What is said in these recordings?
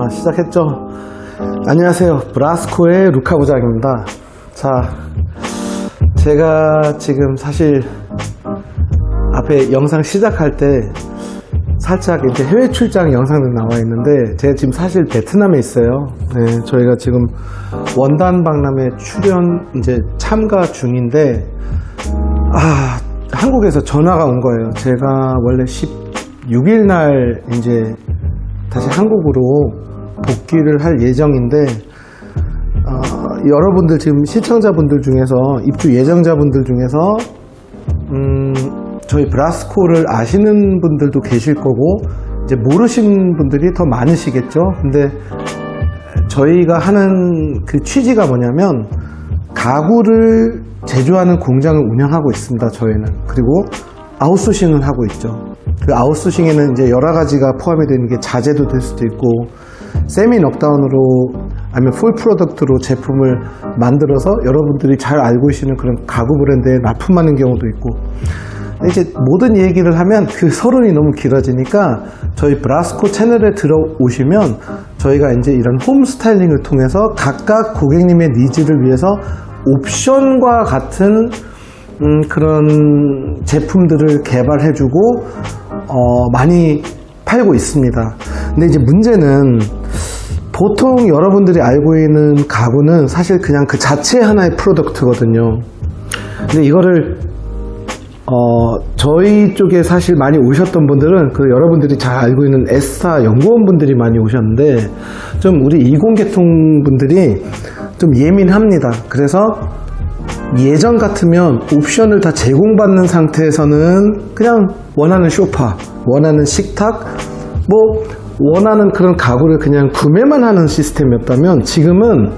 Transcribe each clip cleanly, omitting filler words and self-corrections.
시작했죠. 안녕하세요, 브라스코의 루카 부장입니다. 자, 제가 지금 사실 앞에 영상 시작할 때 살짝 이제 해외 출장 영상들 나와 있는데, 제가 지금 사실 베트남에 있어요. 네, 저희가 지금 원단 박람회 출연 이제 참가 중인데, 한국에서 전화가 온 거예요. 제가 원래 16일 날 이제 다시 한국으로 복귀를 할 예정인데, 여러분들 지금 시청자분들 중에서, 입주 예정자분들 중에서 저희 브라스코를 아시는 분들도 계실 거고, 이제 모르시는 분들이 더 많으시겠죠. 근데 저희가 하는 그 취지가 뭐냐면, 가구를 제조하는 공장을 운영하고 있습니다, 저희는. 그리고 아웃소싱을 하고 있죠. 그 아웃소싱에는 이제 여러 가지가 포함이 되는 게 자재도 될 수도 있고, 세미 넉다운으로 아니면 풀 프로덕트로 제품을 만들어서 여러분들이 잘 알고 계시는 그런 가구 브랜드에 납품하는 경우도 있고. 이제 모든 얘기를 하면 그 서론이 너무 길어지니까, 저희 브라스코 채널에 들어오시면 저희가 이제 이런 홈 스타일링을 통해서 각각 고객님의 니즈를 위해서 옵션과 같은 그런 제품들을 개발해주고 많이 팔고 있습니다. 근데 이제 문제는, 보통 여러분들이 알고 있는 가구는 사실 그냥 그 자체 하나의 프로덕트거든요. 근데 이거를 저희 쪽에 사실 많이 오셨던 분들은 그 여러분들이 잘 알고 있는 S사 연구원분들이 많이 오셨는데, 좀 우리 20 계통 분들이 좀 예민합니다. 그래서 예전 같으면 옵션을 다 제공받는 상태에서는 그냥 원하는 소파, 원하는 식탁, 뭐 원하는 그런 가구를 그냥 구매만 하는 시스템이었다면, 지금은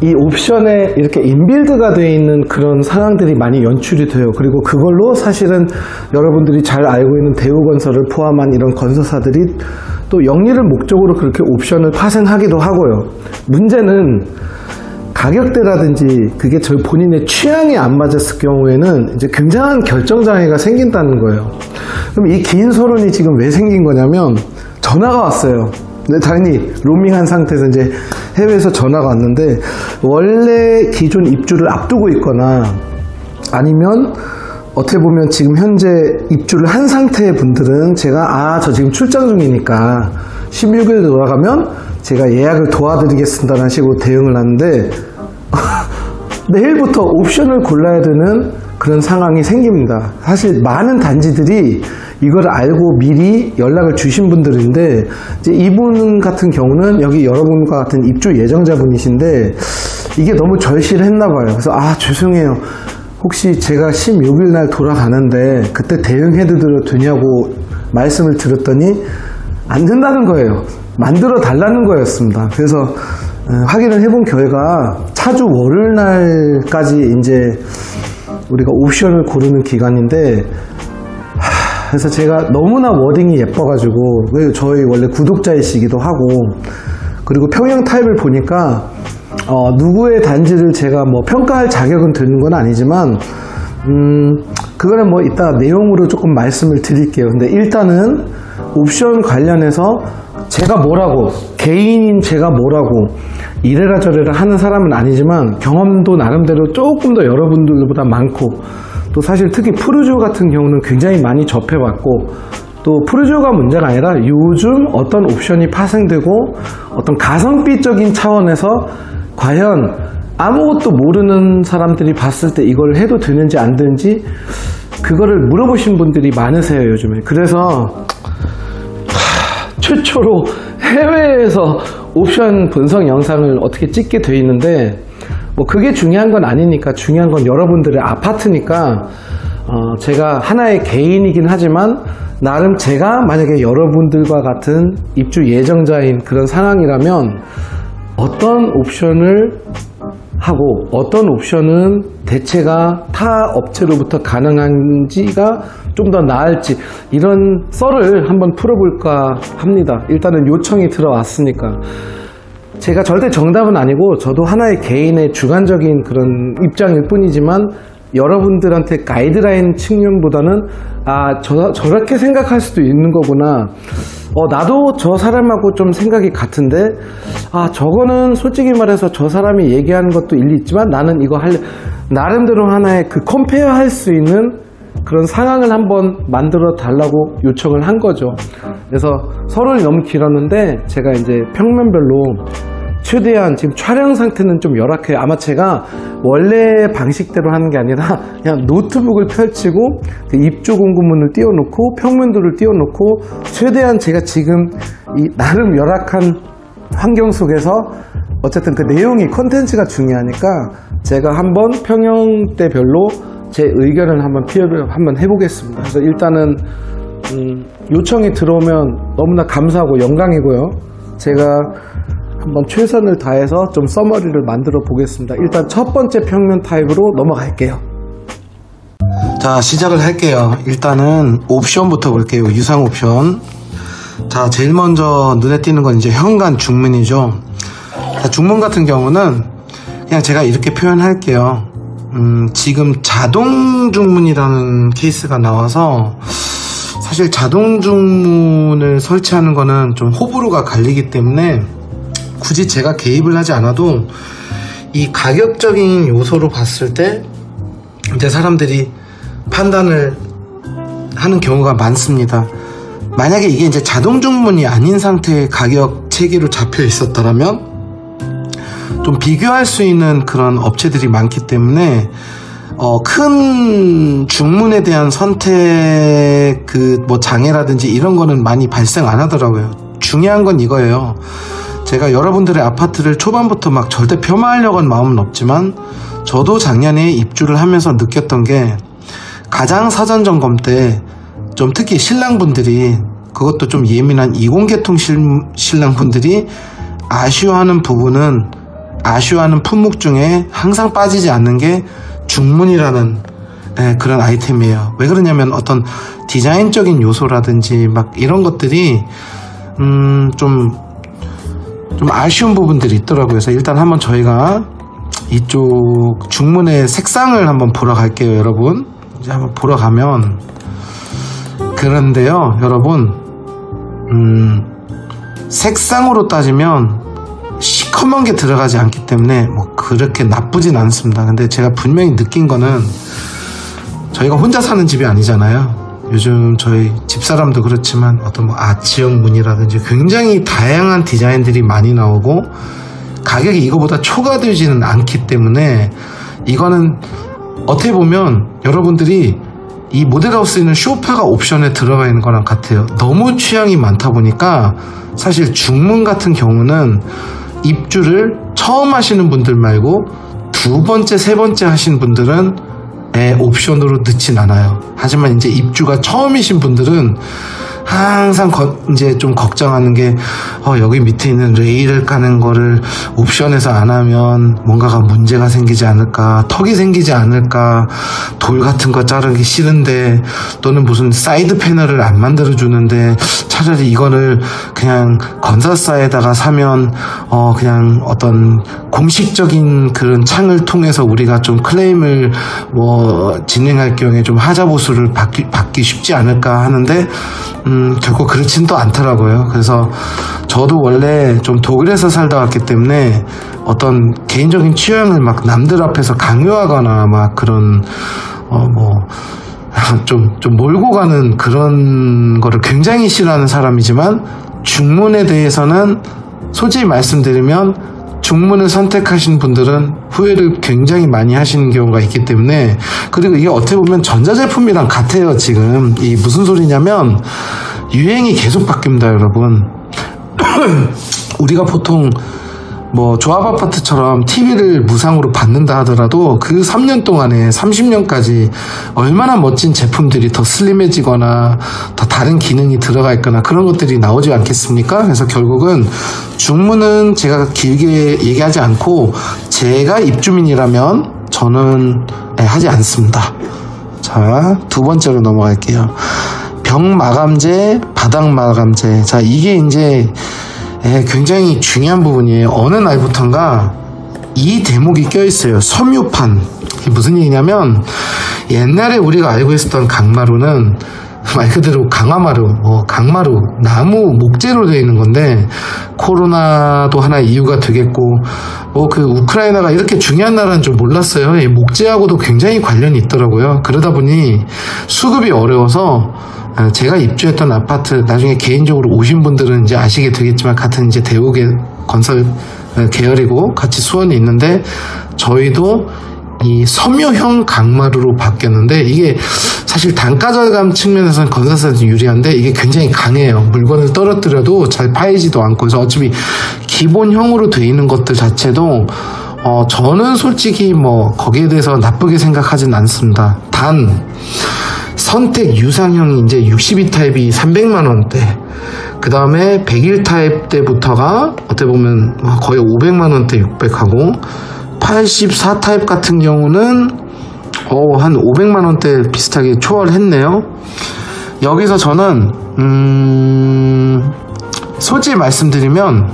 이 옵션에 이렇게 인빌드가 되어 있는 그런 상황들이 많이 연출이 돼요. 그리고 그걸로 사실은 여러분들이 잘 알고 있는 대우건설을 포함한 이런 건설사들이 또 영리를 목적으로 그렇게 옵션을 파생하기도 하고요. 문제는 가격대라든지 그게 저희 본인의 취향에 안 맞았을 경우에는 이제 굉장한 결정장애가 생긴다는 거예요. 그럼 이 긴 서론이 지금 왜 생긴 거냐면, 전화가 왔어요. 근데 당연히 로밍한 상태에서 이제 해외에서 전화가 왔는데, 원래 기존 입주를 앞두고 있거나 아니면 어떻게 보면 지금 현재 입주를 한 상태의 분들은 제가 저 지금 출장 중이니까 16일 돌아가면 제가 예약을 도와드리겠습니다라는 식으로 대응을 하는데, 내일부터 옵션을 골라야 되는 그런 상황이 생깁니다. 사실 많은 단지들이 이걸 알고 미리 연락을 주신 분들인데, 이제 이분 같은 경우는 여기 여러분과 같은 입주 예정자분이신데, 이게 너무 절실했나 봐요. 그래서 죄송해요, 혹시 제가 16일 날 돌아가는데 그때 대응해드려도 되냐고 말씀을 드렸더니 안 된다는 거예요. 만들어 달라는 거였습니다. 그래서 확인을 해본 결과 차주 월요일 날까지 이제 우리가 옵션을 고르는 기간인데, 그래서 제가 너무나 워딩이 예뻐가지고, 저희 원래 구독자이시기도 하고, 그리고 평형 타입을 보니까 누구의 단지를 제가 뭐 평가할 자격은 되는 건 아니지만, 그거는 뭐 이따 내용으로 조금 말씀을 드릴게요. 근데 일단은 옵션 관련해서 제가 뭐라고, 개인인 제가 뭐라고 이래라 저래라 하는 사람은 아니지만, 경험도 나름대로 조금 더 여러분들보다 많고, 또 사실 특히 푸르지오 같은 경우는 굉장히 많이 접해봤고, 또 푸르지오가 문제가 아니라 요즘 어떤 옵션이 파생되고 어떤 가성비적인 차원에서 과연 아무것도 모르는 사람들이 봤을 때 이걸 해도 되는지 안 되는지 그거를 물어보신 분들이 많으세요, 요즘에. 그래서 최초로 해외에서 옵션 분석 영상을 어떻게 찍게 돼 있는데, 뭐 그게 중요한 건 아니니까, 중요한 건 여러분들의 아파트니까, 제가 하나의 개인이긴 하지만 나름 제가 만약에 여러분들과 같은 입주 예정자인 그런 상황이라면 어떤 옵션을 하고 어떤 옵션은 대체가 타 업체로부터 가능한지가 좀 더 나을지, 이런 썰을 한번 풀어볼까 합니다. 일단은 요청이 들어왔으니까. 제가 절대 정답은 아니고, 저도 하나의 개인의 주관적인 그런 입장일 뿐이지만, 여러분들한테 가이드라인 측면보다는 저렇게 생각할 수도 있는 거구나, 나도 저 사람하고 좀 생각이 같은데, 저거는 솔직히 말해서 저 사람이 얘기하는 것도 일리 있지만 나는 이거 할래. 나름대로 하나의 그 컴페어 할 수 있는 그런 상황을 한번 만들어 달라고 요청을 한 거죠. 그래서 서론이 너무 길었는데 제가 이제 평면별로 최대한 지금 촬영 상태는 좀 열악해요. 아마 제가 원래 방식대로 하는 게 아니라 그냥 노트북을 펼치고 그 입조 공구문을 띄워놓고 평면도를 띄워놓고 최대한 제가 지금 이 나름 열악한 환경 속에서 어쨌든 그 내용이 콘텐츠가 중요하니까 제가 한번 평형대별로 제 의견을 한번 해보겠습니다. 그래서 일단은 요청이 들어오면 너무나 감사하고 영광이고요. 제가 한번 최선을 다해서 좀 서머리를 만들어 보겠습니다. 일단 첫 번째 평면 타입으로 넘어갈게요. 자, 시작을 할게요. 일단은 옵션부터 볼게요. 유상 옵션. 자, 제일 먼저 눈에 띄는 건 이제 현관 중문이죠. 자, 중문 같은 경우는 그냥 제가 이렇게 표현할게요. 지금 자동 중문이라는 케이스가 나와서 사실 자동 중문을 설치하는 거는 좀 호불호가 갈리기 때문에 굳이 제가 개입을 하지 않아도 이 가격적인 요소로 봤을 때 이제 사람들이 판단을 하는 경우가 많습니다. 만약에 이게 이제 자동 중문이 아닌 상태의 가격 체계로 잡혀 있었더라면 좀 비교할 수 있는 그런 업체들이 많기 때문에 큰 중문에 대한 선택 뭐 장애라든지 이런 거는 많이 발생 안 하더라고요. 중요한 건 이거예요. 제가 여러분들의 아파트를 초반부터 막 절대 폄하하려고 한 마음은 없지만 저도 작년에 입주를 하면서 느꼈던 게 가장 사전 점검 때 좀 특히 신랑분들이 그것도 좀 예민한 이공계통 신랑분들이 아쉬워하는 품목 중에 항상 빠지지 않는 게 중문이라는 그런 아이템이에요. 왜 그러냐면 어떤 디자인적인 요소라든지 막 이런 것들이 좀 아쉬운 부분들이 있더라고요. 그래서 일단 한번 저희가 이쪽 중문의 색상을 한번 보러 갈게요, 여러분. 이제 한번 보러 가면 그런데요, 여러분, 색상으로 따지면 시커먼 게 들어가지 않기 때문에 뭐 그렇게 나쁘진 않습니다. 근데 제가 분명히 느낀 거는 저희가 혼자 사는 집이 아니잖아요. 요즘 저희 집사람도 그렇지만 어떤 뭐 아치형 문이라든지 굉장히 다양한 디자인들이 많이 나오고 가격이 이거보다 초과되지는 않기 때문에 이거는 어떻게 보면 여러분들이 이 모델하우스에는 소파가 옵션에 들어가 있는 거랑 같아요. 너무 취향이 많다 보니까 사실 중문 같은 경우는 입주를 처음 하시는 분들 말고 두 번째, 세 번째 하신 분들은 옵션으로 넣진 않아요. 하지만 이제 입주가 처음이신 분들은 항상 이제 좀 걱정하는 게 여기 밑에 있는 레일을 까는 거를 옵션에서 안 하면 뭔가가 문제가 생기지 않을까, 턱이 생기지 않을까, 돌 같은 거 자르기 싫은데 또는 무슨 사이드 패널을 안 만들어 주는데 차라리 이거를 그냥 건설사에다가 사면 그냥 어떤 공식적인 그런 창을 통해서 우리가 좀 클레임을 뭐 진행할 경우에 좀 하자 보수를 받기 쉽지 않을까 하는데 결코 그렇진 또 않더라고요. 그래서 저도 원래 좀 독일에서 살다 왔기 때문에 어떤 개인적인 취향을 막 남들 앞에서 강요하거나 막 그런 좀 몰고 가는 그런 거를 굉장히 싫어하는 사람이지만 중문에 대해서는 솔직히 말씀드리면 중문을 선택하신 분들은 후회를 굉장히 많이 하시는 경우가 있기 때문에, 그리고 이게 어떻게 보면 전자제품이랑 같아요. 지금 이 무슨 소리냐면 유행이 계속 바뀝니다, 여러분. 우리가 보통 뭐 조합아파트처럼 TV를 무상으로 받는다 하더라도 그 3년 동안에 30년까지 얼마나 멋진 제품들이 더 슬림해지거나 더 다른 기능이 들어가 있거나 그런 것들이 나오지 않겠습니까? 그래서 결국은 중문은 제가 길게 얘기하지 않고 제가 입주민이라면 저는 하지 않습니다. 자, 두 번째로 넘어갈게요. 벽 마감재, 바닥 마감재. 자, 이게 이제 굉장히 중요한 부분이에요. 어느 날부턴가 이 대목이 껴있어요. 섬유판. 이게 무슨 얘기냐면 옛날에 우리가 알고 있었던 강마루는 말 그대로 강화마루, 강마루, 나무 목재로 되어 있는 건데, 코로나도 하나의 이유가 되겠고, 그 우크라이나가 이렇게 중요한 나라는 좀 몰랐어요. 이 목재하고도 굉장히 관련이 있더라고요. 그러다 보니 수급이 어려워서 제가 입주했던 아파트, 나중에 개인적으로 오신 분들은 이제 아시게 되겠지만, 같은 이제 대우계 건설 계열이고 같이 수원이 있는데, 저희도 이 섬유형 강마루로 바뀌었는데, 이게 사실 단가 절감 측면에서는 건설사에서 유리한데, 이게 굉장히 강해요. 물건을 떨어뜨려도 잘 파이지도 않고. 그래서 어차피 기본형으로 되어 있는 것들 자체도 저는 솔직히 거기에 대해서 나쁘게 생각하진 않습니다. 단 선택 유상형이 이제 62타입이 300만원대, 그 다음에 101타입 때부터가 어떻게 보면 거의 500만원대 600하고, 84타입 같은 경우는 한 500만원대 비슷하게 초월했네요. 여기서 저는 솔직히 말씀드리면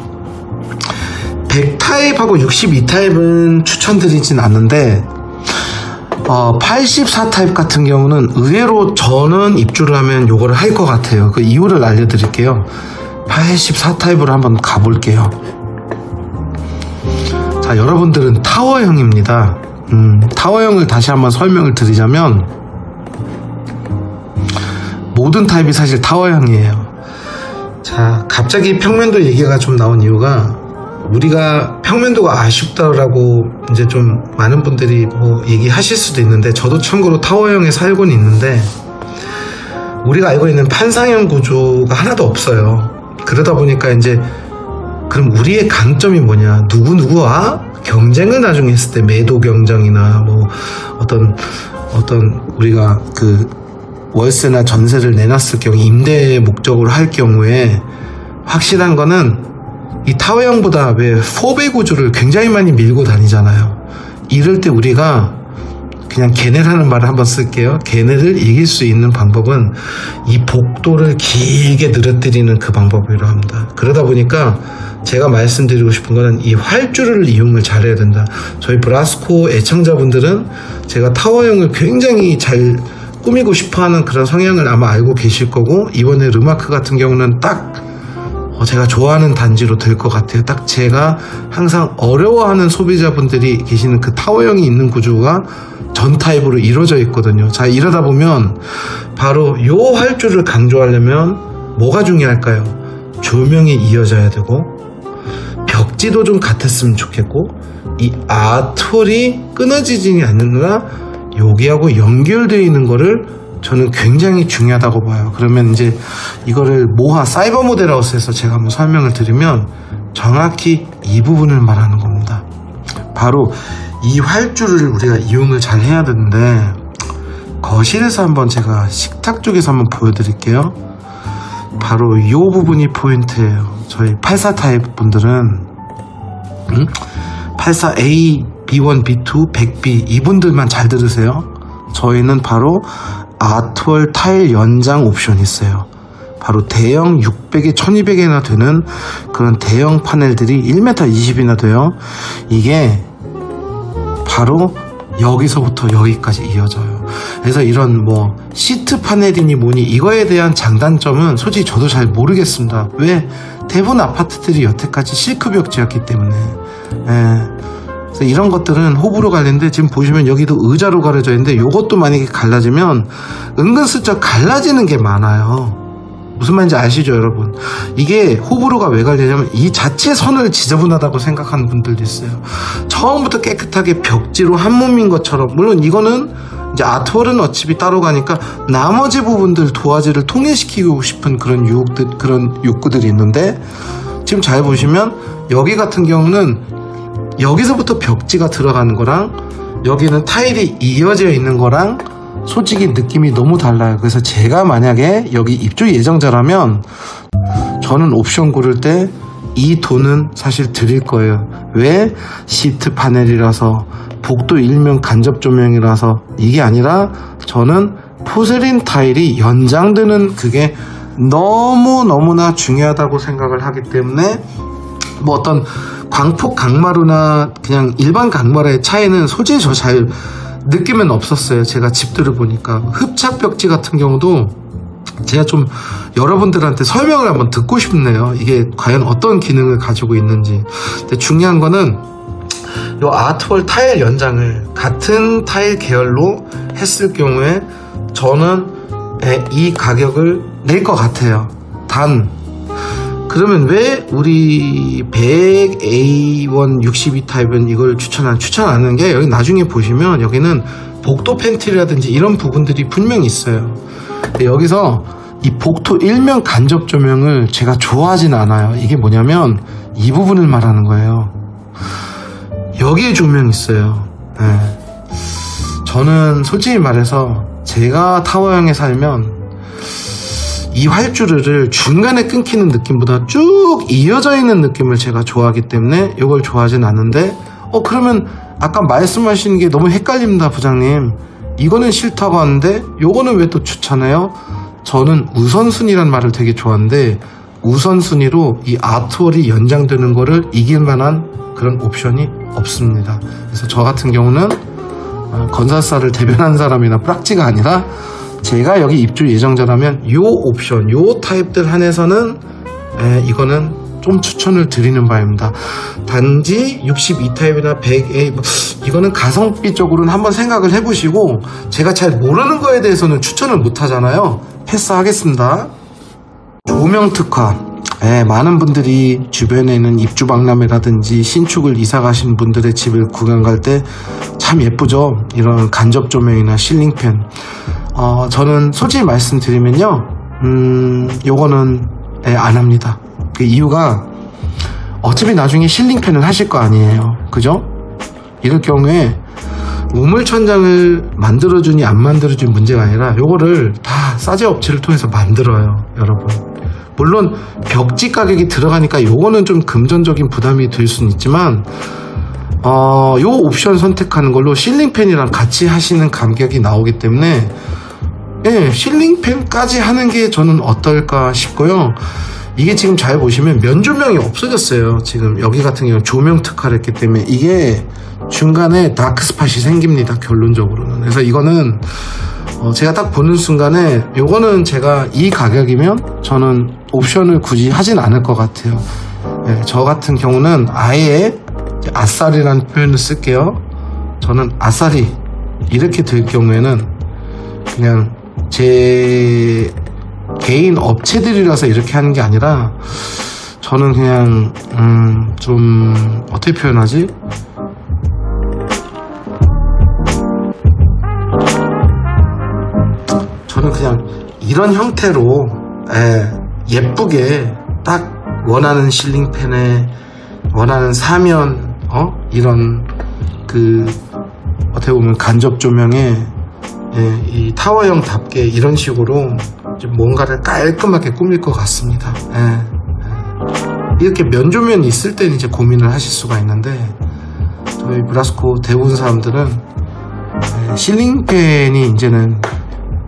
100타입하고 62타입은 추천드리진 않는데, 84타입 같은 경우는 의외로 저는 입주를 하면 요거를 할 것 같아요. 그 이유를 알려드릴게요. 84타입으로 한번 가볼게요. 자, 여러분들은 타워형입니다. 타워형을 다시 한번 설명을 드리자면, 모든 타입이 사실 타워형이에요. 자, 갑자기 평면도 얘기가 좀 나온 이유가, 우리가 평면도가 아쉽다라고 이제 좀 많은 분들이 얘기하실 수도 있는데, 저도 참고로 타워형에 살고는 있는데, 우리가 알고 있는 판상형 구조가 하나도 없어요. 그러다 보니까 이제, 그럼 우리의 강점이 뭐냐? 누구누구와 경쟁을 나중에 했을 때, 매도 경쟁이나 어떤 우리가 그 월세나 전세를 내놨을 경우, 임대 목적으로 할 경우에 확실한 거는, 이 타워형보다 왜 4배 구조를 굉장히 많이 밀고 다니잖아요. 이럴 때 우리가 그냥 걔네라는 말을 한번 쓸게요. 걔네를 이길 수 있는 방법은 이 복도를 길게 늘어뜨리는 그 방법이라고 합니다. 그러다 보니까 제가 말씀드리고 싶은 거는, 이 활주를 이용을 잘해야 된다. 저희 브라스코 애청자분들은 제가 타워형을 굉장히 잘 꾸미고 싶어하는 그런 성향을 아마 알고 계실 거고, 이번에 르마크 같은 경우는 딱 제가 좋아하는 단지로 될 것 같아요. 딱 제가 항상 어려워하는 소비자분들이 계시는 그 타워형이 있는 구조가 전 타입으로 이루어져 있거든요. 자, 이러다 보면 바로 요 활주를 강조하려면 뭐가 중요할까요? 조명이 이어져야 되고, 벽지도 좀 같았으면 좋겠고, 이 아트월이 끊어지지 않느라 여기하고 연결되어 있는 거를 저는 굉장히 중요하다고 봐요. 그러면 이제 이거를 모하 사이버 모델하우스에서 제가 한번 설명을 드리면, 정확히 이 부분을 말하는 겁니다. 바로 이 활주를 우리가 이용을 잘 해야 되는데, 거실에서 한번 제가 식탁 쪽에서 한번 보여드릴게요. 바로 이 부분이 포인트예요. 저희 84 타입 분들은 84A, B1, B2, 100B 이분들만 잘 들으세요. 저희는 바로 아트월 타일 연장 옵션이 있어요. 바로 대형 600에 1200에나 되는 그런 대형 파넬들이 1m 20이나 돼요. 이게 바로 여기서부터 여기까지 이어져요. 그래서 이런 시트 파넬이니 뭐니 이거에 대한 장단점은 솔직히 저도 잘 모르겠습니다. 왜? 대부분 아파트들이 여태까지 실크 벽지였기 때문에. 그래서 이런 것들은 호불호 갈리는데, 지금 보시면 여기도 의자로 가려져 있는데, 이것도 만약에 갈라지면 은근슬쩍 갈라지는 게 많아요. 무슨 말인지 아시죠, 여러분? 이게 호불호가 왜 갈리냐면, 이 자체 선을 지저분하다고 생각하는 분들도 있어요. 처음부터 깨끗하게 벽지로 한 몸인 것처럼, 물론 이거는 이제 아트월은 어차피 따로 가니까 나머지 부분들 도화지를 통일시키고 싶은 그런 욕구들이 있는데, 지금 잘 보시면 여기 같은 경우는 여기서부터 벽지가 들어가는 거랑 여기는 타일이 이어져 있는 거랑 솔직히 느낌이 너무 달라요. 그래서 제가 만약에 여기 입주 예정자라면 저는 옵션 고를 때 이 돈은 사실 드릴 거예요. 왜? 시트 파넬이라서, 복도 일면 간접 조명이라서, 이게 아니라 저는 포세린 타일이 연장되는 그게 너무나 중요하다고 생각을 하기 때문에, 어떤 광폭 강마루나 그냥 일반 강마루의 차이는 솔직히 저 잘 느낌은 없었어요. 제가 집들을 보니까 흡착 벽지 같은 경우도 제가 좀 여러분들한테 설명을 한번 듣고 싶네요. 이게 과연 어떤 기능을 가지고 있는지. 근데 중요한 거는 이 아트월 타일 연장을 같은 타일 계열로 했을 경우에 저는 이 가격을 낼 것 같아요. 단 그러면 왜 우리 100A1 62 타입은 이걸 추천 안 하는 게, 여기 나중에 보시면 여기는 복도 팬트리라든지 이런 부분들이 분명히 있어요. 근데 여기서 이 복도 일면 간접 조명을 제가 좋아하진 않아요. 이게 뭐냐면 이 부분을 말하는 거예요. 여기에 조명이 있어요. 네. 저는 솔직히 말해서 제가 타워형에 살면 이 활주르를 중간에 끊기는 느낌보다 쭉 이어져 있는 느낌을 제가 좋아하기 때문에 이걸 좋아하진 않는데, 그러면 아까 말씀하신 게 너무 헷갈립니다, 부장님. 이거는 싫다고 하는데 요거는 왜 또 추천해요? 저는 우선순위란 말을 되게 좋아하는데, 우선순위로 이 아트월이 연장되는 거를 이길 만한 그런 옵션이 없습니다. 그래서 저 같은 경우는 건설사를 대변한 사람이나 prak지가 아니라 제가 여기 입주 예정자라면 요 옵션, 요 타입들 한해서는 이거는 좀 추천을 드리는 바입니다. 단지 62 타입이나 100A 이거는 가성비 쪽으로는 한번 생각을 해보시고, 제가 잘 모르는 거에 대해서는 추천을 못 하잖아요. 패스하겠습니다. 조명 특화. 많은 분들이 주변에 있는 입주박람회라든지 신축을 이사 가신 분들의 집을 구경 갈 때 참 예쁘죠. 이런 간접 조명이나 실링팬. 저는 솔직히 말씀드리면요, 요거는 안 합니다. 그 이유가 어차피 나중에 실링팬을 하실 거 아니에요, 그죠? 이럴 경우에 우물천장을 만들어주니 안 만들어주니 문제가 아니라 요거를 다 싸제 업체를 통해서 만들어요, 여러분. 물론 벽지 가격이 들어가니까 요거는 좀 금전적인 부담이 될 수는 있지만, 요 옵션 선택하는 걸로 실링팬이랑 같이 하시는 가격이 나오기 때문에 실링팬까지 하는 게 저는 어떨까 싶고요. 이게 지금 잘 보시면 면조명이 없어졌어요. 지금 여기 같은 경우는 조명 특화를 했기 때문에 이게 중간에 다크스팟이 생깁니다, 결론적으로는. 그래서 이거는 제가 딱 보는 순간에 요거는 제가 이 가격이면 저는 옵션을 굳이 하진 않을 것 같아요. 저 같은 경우는 아예 아싸리라는 표현을 쓸게요. 저는 아싸리 이렇게 될 경우에는 그냥 제 개인 업체들이라서 이렇게 하는 게 아니라, 저는 그냥 좀 어떻게 표현하지? 저는 그냥 이런 형태로 예쁘게 딱 원하는 실링팬에 원하는 사면 이런 그 어떻게 보면 간접 조명에 이 타워형답게 이런 식으로 좀 뭔가를 깔끔하게 꾸밀 것 같습니다. 이렇게 면조면이 있을 때는 이제 고민을 하실 수가 있는데, 저희 브라스코 대부분 사람들은 실링팬이 이제는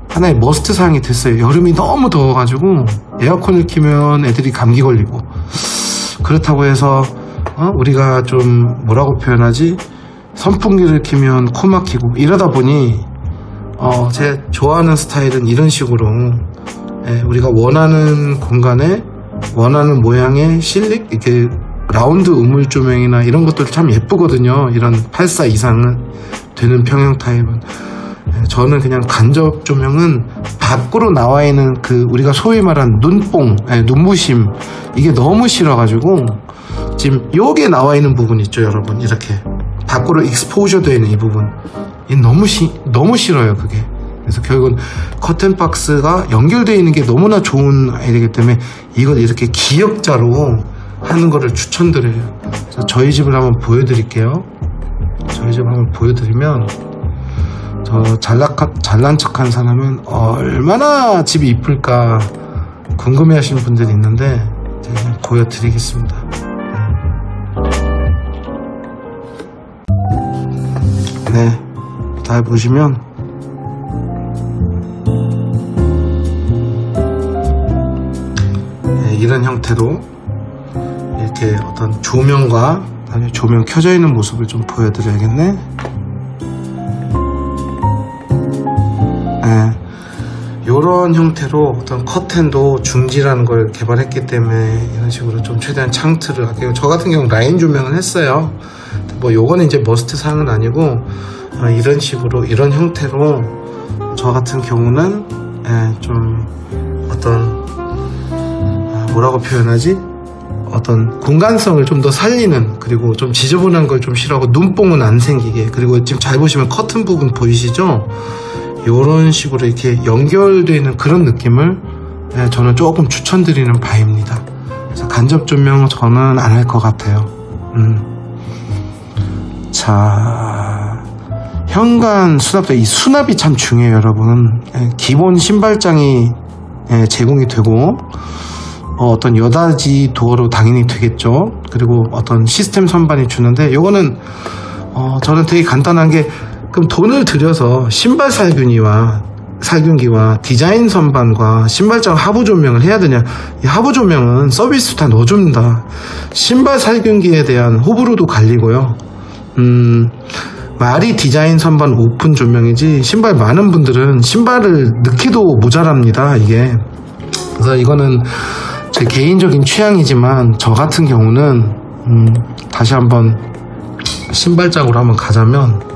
하나의 머스트 사항이 됐어요. 여름이 너무 더워가지고 에어컨을 키면 애들이 감기 걸리고, 그렇다고 해서 우리가 좀 뭐라고 표현하지? 선풍기를 키면 코 막히고 이러다 보니 제 좋아하는 스타일은 이런 식으로 우리가 원하는 공간에 원하는 모양의 실링, 이렇게 라운드 우물 조명이나 이런 것들 참 예쁘거든요. 이런 84 이상은 되는 평형 타입은. 저는 그냥 간접 조명은 밖으로 나와 있는 그 우리가 소위 말하는 눈뽕, 눈부심, 이게 너무 싫어가지고 지금 요게 나와 있는 부분 있죠, 여러분. 이렇게 밖으로 익스포저 되어 있는 이 부분, 너무 싫어요, 그게. 그래서 결국은 커튼 박스가 연결되어 있는 게 너무나 좋은 아이디어이기 때문에 이걸 이렇게 기역자로 하는 거를 추천드려요. 그래서 저희 집을 한번 보여드릴게요. 저희 집을 한번 보여드리면, 저 잘난 척한 사람은 얼마나 집이 이쁠까 궁금해 하시는 분들이 있는데 제가 그냥 보여드리겠습니다. 네, 잘 보시면 이런 형태로 이렇게 어떤 조명과 조명 켜져 있는 모습을 좀 보여드려야겠네. 요 이런 형태로 어떤 커튼도 중지라는 걸 개발했기 때문에 이런 식으로 좀 최대한 창틀을 아끼고, 저 같은 경우는 라인 조명을 했어요. 뭐 요거는 이제 머스트 사항은 아니고, 이런 식으로 이런 형태로 저 같은 경우는 좀 어떤 뭐라고 표현하지? 어떤 공간성을 좀 더 살리는, 그리고 좀 지저분한 걸 좀 싫어하고 눈뽕은 안 생기게, 그리고 지금 잘 보시면 커튼 부분 보이시죠? 이런 식으로 이렇게 연결되는 그런 느낌을 저는 조금 추천드리는 바입니다. 그래서 간접 조명 저는 안 할 것 같아요. 자, 현관 수납대, 이 수납이 참 중요해요, 여러분. 기본 신발장이 제공이 되고, 어떤 여닫이 도어로 당연히 되겠죠. 그리고 어떤 시스템 선반이 주는데, 요거는 저는 되게 간단한 게, 그럼 돈을 들여서 신발 살균기와 디자인 선반과 신발장 하부 조명을 해야 되냐? 이 하부 조명은 서비스 다 넣어줍니다. 신발 살균기에 대한 호불호도 갈리고요. 말이 디자인 선반 오픈 조명이지, 신발 많은 분들은 신발을 넣기도 모자랍니다, 이게. 그래서 이거는 제 개인적인 취향이지만, 저 같은 경우는 다시 한번 신발장으로 한번 가자면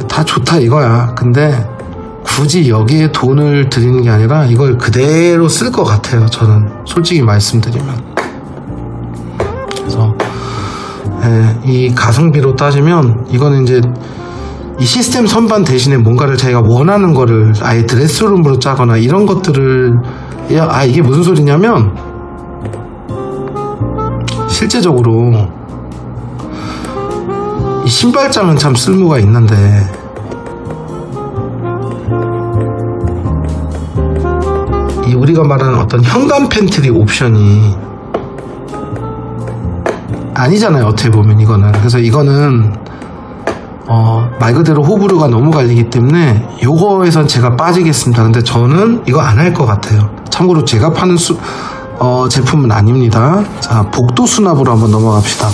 다 좋다 이거야. 근데 굳이 여기에 돈을 들이는 게 아니라 이걸 그대로 쓸 것 같아요, 저는 솔직히 말씀드리면. 그래서 이 가성비로 따지면 이거는 이제 이 시스템 선반 대신에 뭔가를 자기가 원하는 거를 아예 드레스룸으로 짜거나 이런 것들을, 이게 무슨 소리냐면, 실제적으로 이 신발장은 참 쓸모가 있는데, 이 우리가 말하는 어떤 현관 팬트리 옵션이 아니잖아요, 어떻게 보면 이거는. 그래서 이거는 말 그대로 호불호가 너무 갈리기 때문에 요거에선 제가 빠지겠습니다. 근데 저는 이거 안 할 것 같아요. 참고로 제가 파는 제품은 아닙니다. 자, 복도 수납으로 한번 넘어갑시다.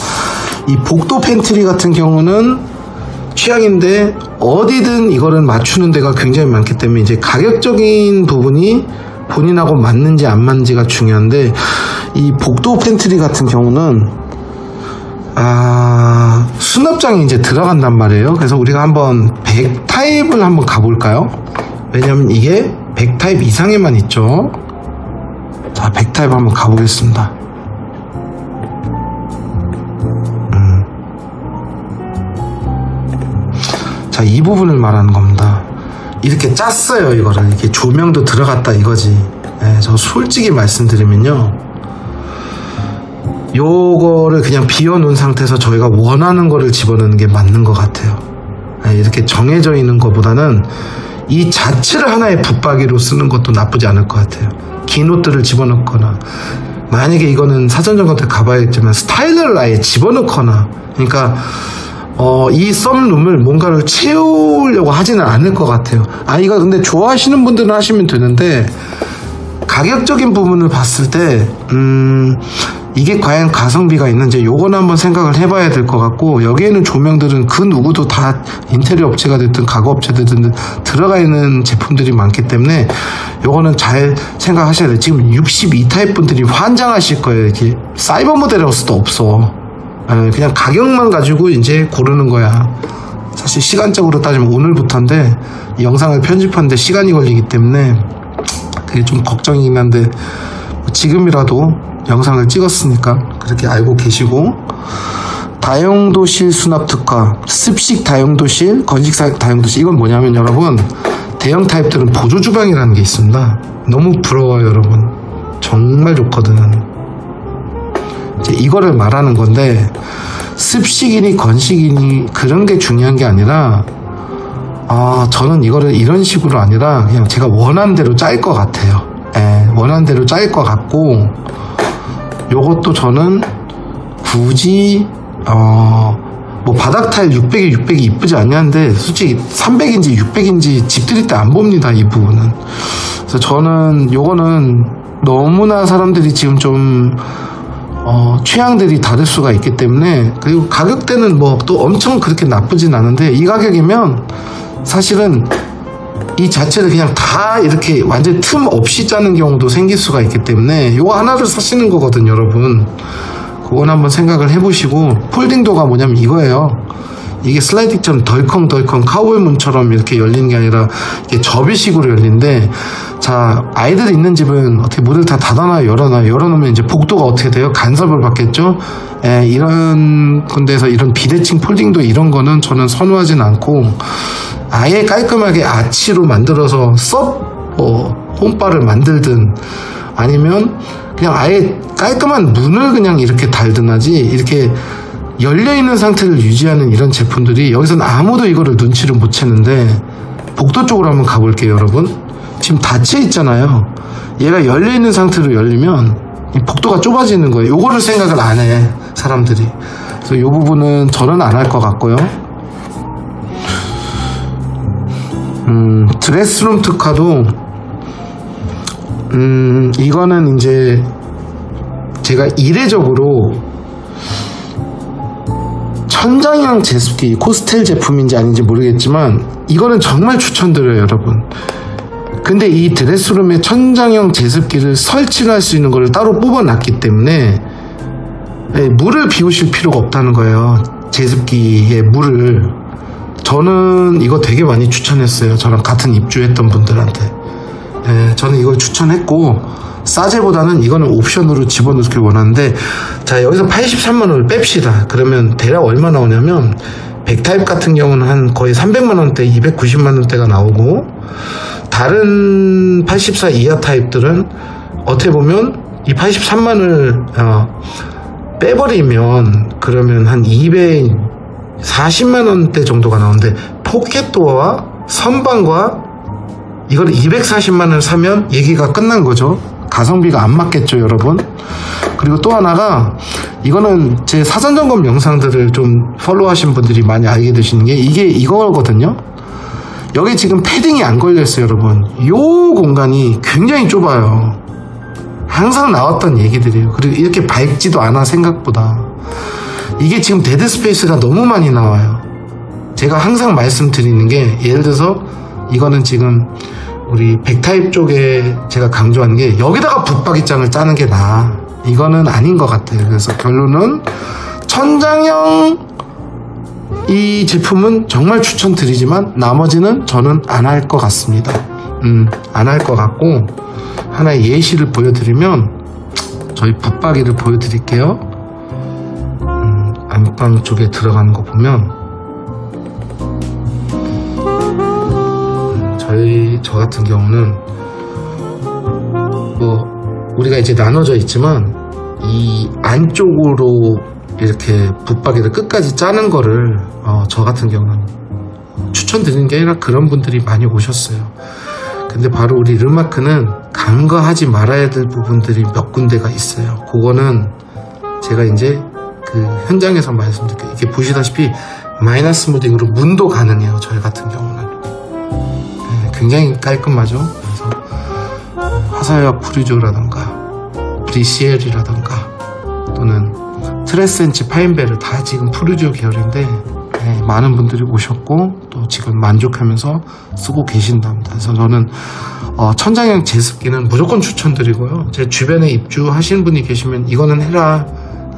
이 복도 팬트리 같은 경우는 취향인데, 어디든 이거를 맞추는 데가 굉장히 많기 때문에 이제 가격적인 부분이 본인하고 맞는지 안 맞는지가 중요한데, 이 복도 팬트리 같은 경우는 수납장이 이제 들어간단 말이에요. 그래서 우리가 한번 100 타입을 한번 가볼까요? 왜냐면 이게 100 타입 이상에만 있죠. 자, 100 타입 한번 가보겠습니다. 자, 이 부분을 말하는 겁니다. 이렇게 짰어요, 이거를. 이렇게 조명도 들어갔다 이거지. 저 솔직히 말씀드리면요, 요거를 그냥 비워놓은 상태에서 저희가 원하는 거를 집어넣는 게 맞는 것 같아요. 이렇게 정해져 있는 것보다는 이 자체를 하나의 붙박이로 쓰는 것도 나쁘지 않을 것 같아요. 긴 옷들을 집어넣거나, 만약에 이거는 사전점검 때 가봐야겠지만 스타일러를 아예 집어넣거나, 그러니까 이 썸룸을 뭔가를 채우려고 하지는 않을 것 같아요. 이거 근데 좋아하시는 분들은 하시면 되는데, 가격적인 부분을 봤을 때 이게 과연 가성비가 있는지 요거는 한번 생각을 해봐야 될 것 같고, 여기에는 조명들은 그 누구도 다 인테리어 업체가 됐든 가구 업체가 됐든 들어가 있는 제품들이 많기 때문에 요거는 잘 생각하셔야 돼요. 지금 62 타입 분들이 환장하실 거예요. 이렇게 사이버 모델하우스도 없어. 그냥 가격만 가지고 이제 고르는 거야. 사실 시간적으로 따지면 오늘부터인데, 이 영상을 편집하는데 시간이 걸리기 때문에 그게 좀 걱정이긴 한데, 지금이라도 영상을 찍었으니까 그렇게 알고 계시고, 다용도실 수납 특화, 습식 다용도실, 건식 다용도실. 이건 뭐냐면 여러분, 대형 타입들은 보조 주방이라는 게 있습니다. 너무 부러워요, 여러분. 정말 좋거든. 이제 이거를 말하는 건데, 습식이니 건식이니 그런 게 중요한 게 아니라, 저는 이거를 이런 식으로 아니라 그냥 제가 원하는 대로 짤 것 같아요. 원하는 대로 짤 것 같고, 요것도 저는 굳이 뭐 바닥 타일 600이 이쁘지 않냐는데, 솔직히 300인지 600인지 집들이 때 안 봅니다, 이 부분은. 그래서 저는 요거는 너무나 사람들이 지금 좀 취향들이 다를 수가 있기 때문에, 그리고 가격대는 뭐 또 엄청 그렇게 나쁘진 않은데, 이 가격이면 사실은 이 자체를 그냥 다 이렇게 완전 틈 없이 짜는 경우도 생길 수가 있기 때문에 이거 하나를 사시는 거거든요, 여러분. 그건 한번 생각을 해보시고, 폴딩도가 뭐냐면 이거예요. 이게 슬라이딩처럼 덜컹덜컹 카우보이 문처럼 이렇게 열리는 게 아니라 이게 접이식으로 열리는데, 자, 아이들 있는 집은 어떻게 문을 다 닫아놔요, 열어놔요. 열어놓으면 이제 복도가 어떻게 돼요? 간섭을 받겠죠? 예, 이런 건데서 이런 비대칭 폴딩도 이런 거는 저는 선호하진 않고, 아예 깔끔하게 아치로 만들어서 홈바를 만들든, 아니면 그냥 아예 깔끔한 문을 그냥 이렇게 달든 하지, 이렇게 열려있는 상태를 유지하는 이런 제품들이 여기서는 아무도 이거를 눈치를 못 채는데, 복도 쪽으로 한번 가볼게요, 여러분. 지금 닫혀 있잖아요. 얘가 열려있는 상태로 열리면 복도가 좁아지는 거예요. 요거를 생각을 안 해, 사람들이. 그래서 요 부분은 저는 안 할 것 같고요. 드레스룸 특화도 이거는 이제 제가 이례적으로 천장형 제습기, 코스텔 제품인지 아닌지 모르겠지만 이거는 정말 추천드려요, 여러분. 근데 이 드레스룸에 천장형 제습기를 설치를 할 수 있는 걸 따로 뽑아놨기 때문에 물을 비우실 필요가 없다는 거예요. 제습기에 물을. 저는 이거 되게 많이 추천했어요. 저랑 같은 입주했던 분들한테. 저는 이걸 추천했고, 싸제보다는 이거는 옵션으로 집어넣기를 원하는데, 자, 여기서 83만원을 뺍시다. 그러면 대략 얼마 나오냐면 100타입 같은 경우는 한 거의 300만원대, 290만원대가 나오고, 다른 84 이하 타입들은 어떻게 보면 이 83만을 빼버리면 그러면 한 240만원대 정도가 나오는데, 포켓도어와 선반과 이걸 240만원을 사면 얘기가 끝난 거죠. 가성비가 안 맞겠죠, 여러분. 그리고 또 하나가, 이거는 제 사전점검 영상들을 좀 팔로우 하신 분들이 많이 알게 되시는 게, 이게 이거거든요. 여기 지금 패딩이 안 걸려있어요, 여러분. 요 공간이 굉장히 좁아요. 항상 나왔던 얘기들이에요. 그리고 이렇게 밝지도 않아, 생각보다. 이게 지금 데드 스페이스가 너무 많이 나와요. 제가 항상 말씀드리는 게, 예를 들어서 이거는 지금 우리 100타입 쪽에 제가 강조하는 게, 여기다가 붙박이장을 짜는 게 나아. 이거는 아닌 것 같아요. 그래서 결론은 천장형 이 제품은 정말 추천드리지만 나머지는 저는 안 할 것 같습니다. 안 할 것 같고, 하나의 예시를 보여드리면 저희 붙박이를 보여드릴게요. 안방 쪽에 들어가는 거 보면 저 같은 경우는 뭐 우리가 이제 나눠져 있지만 이 안쪽으로 이렇게 붙박이를 끝까지 짜는 거를 저 같은 경우는 추천드리는 게 아니라 그런 분들이 많이 오셨어요. 근데 바로 우리 르마크는 간과하지 말아야 될 부분들이 몇 군데가 있어요. 그거는 제가 이제 그 현장에서 말씀드릴게요. 이게 보시다시피 마이너스 모딩으로 문도 가능해요. 저희 같은 경우는 굉장히 깔끔하죠. 그래서 화살과 프리조라던가 브리시엘이라던가 또는 트레센치 파인벨을 다 지금 프루지오 계열인데 많은 분들이 오셨고 또 지금 만족하면서 쓰고 계신답니다. 그래서 저는 천장형 제습기는 무조건 추천드리고요. 제 주변에 입주하시는 분이 계시면 이거는 해라,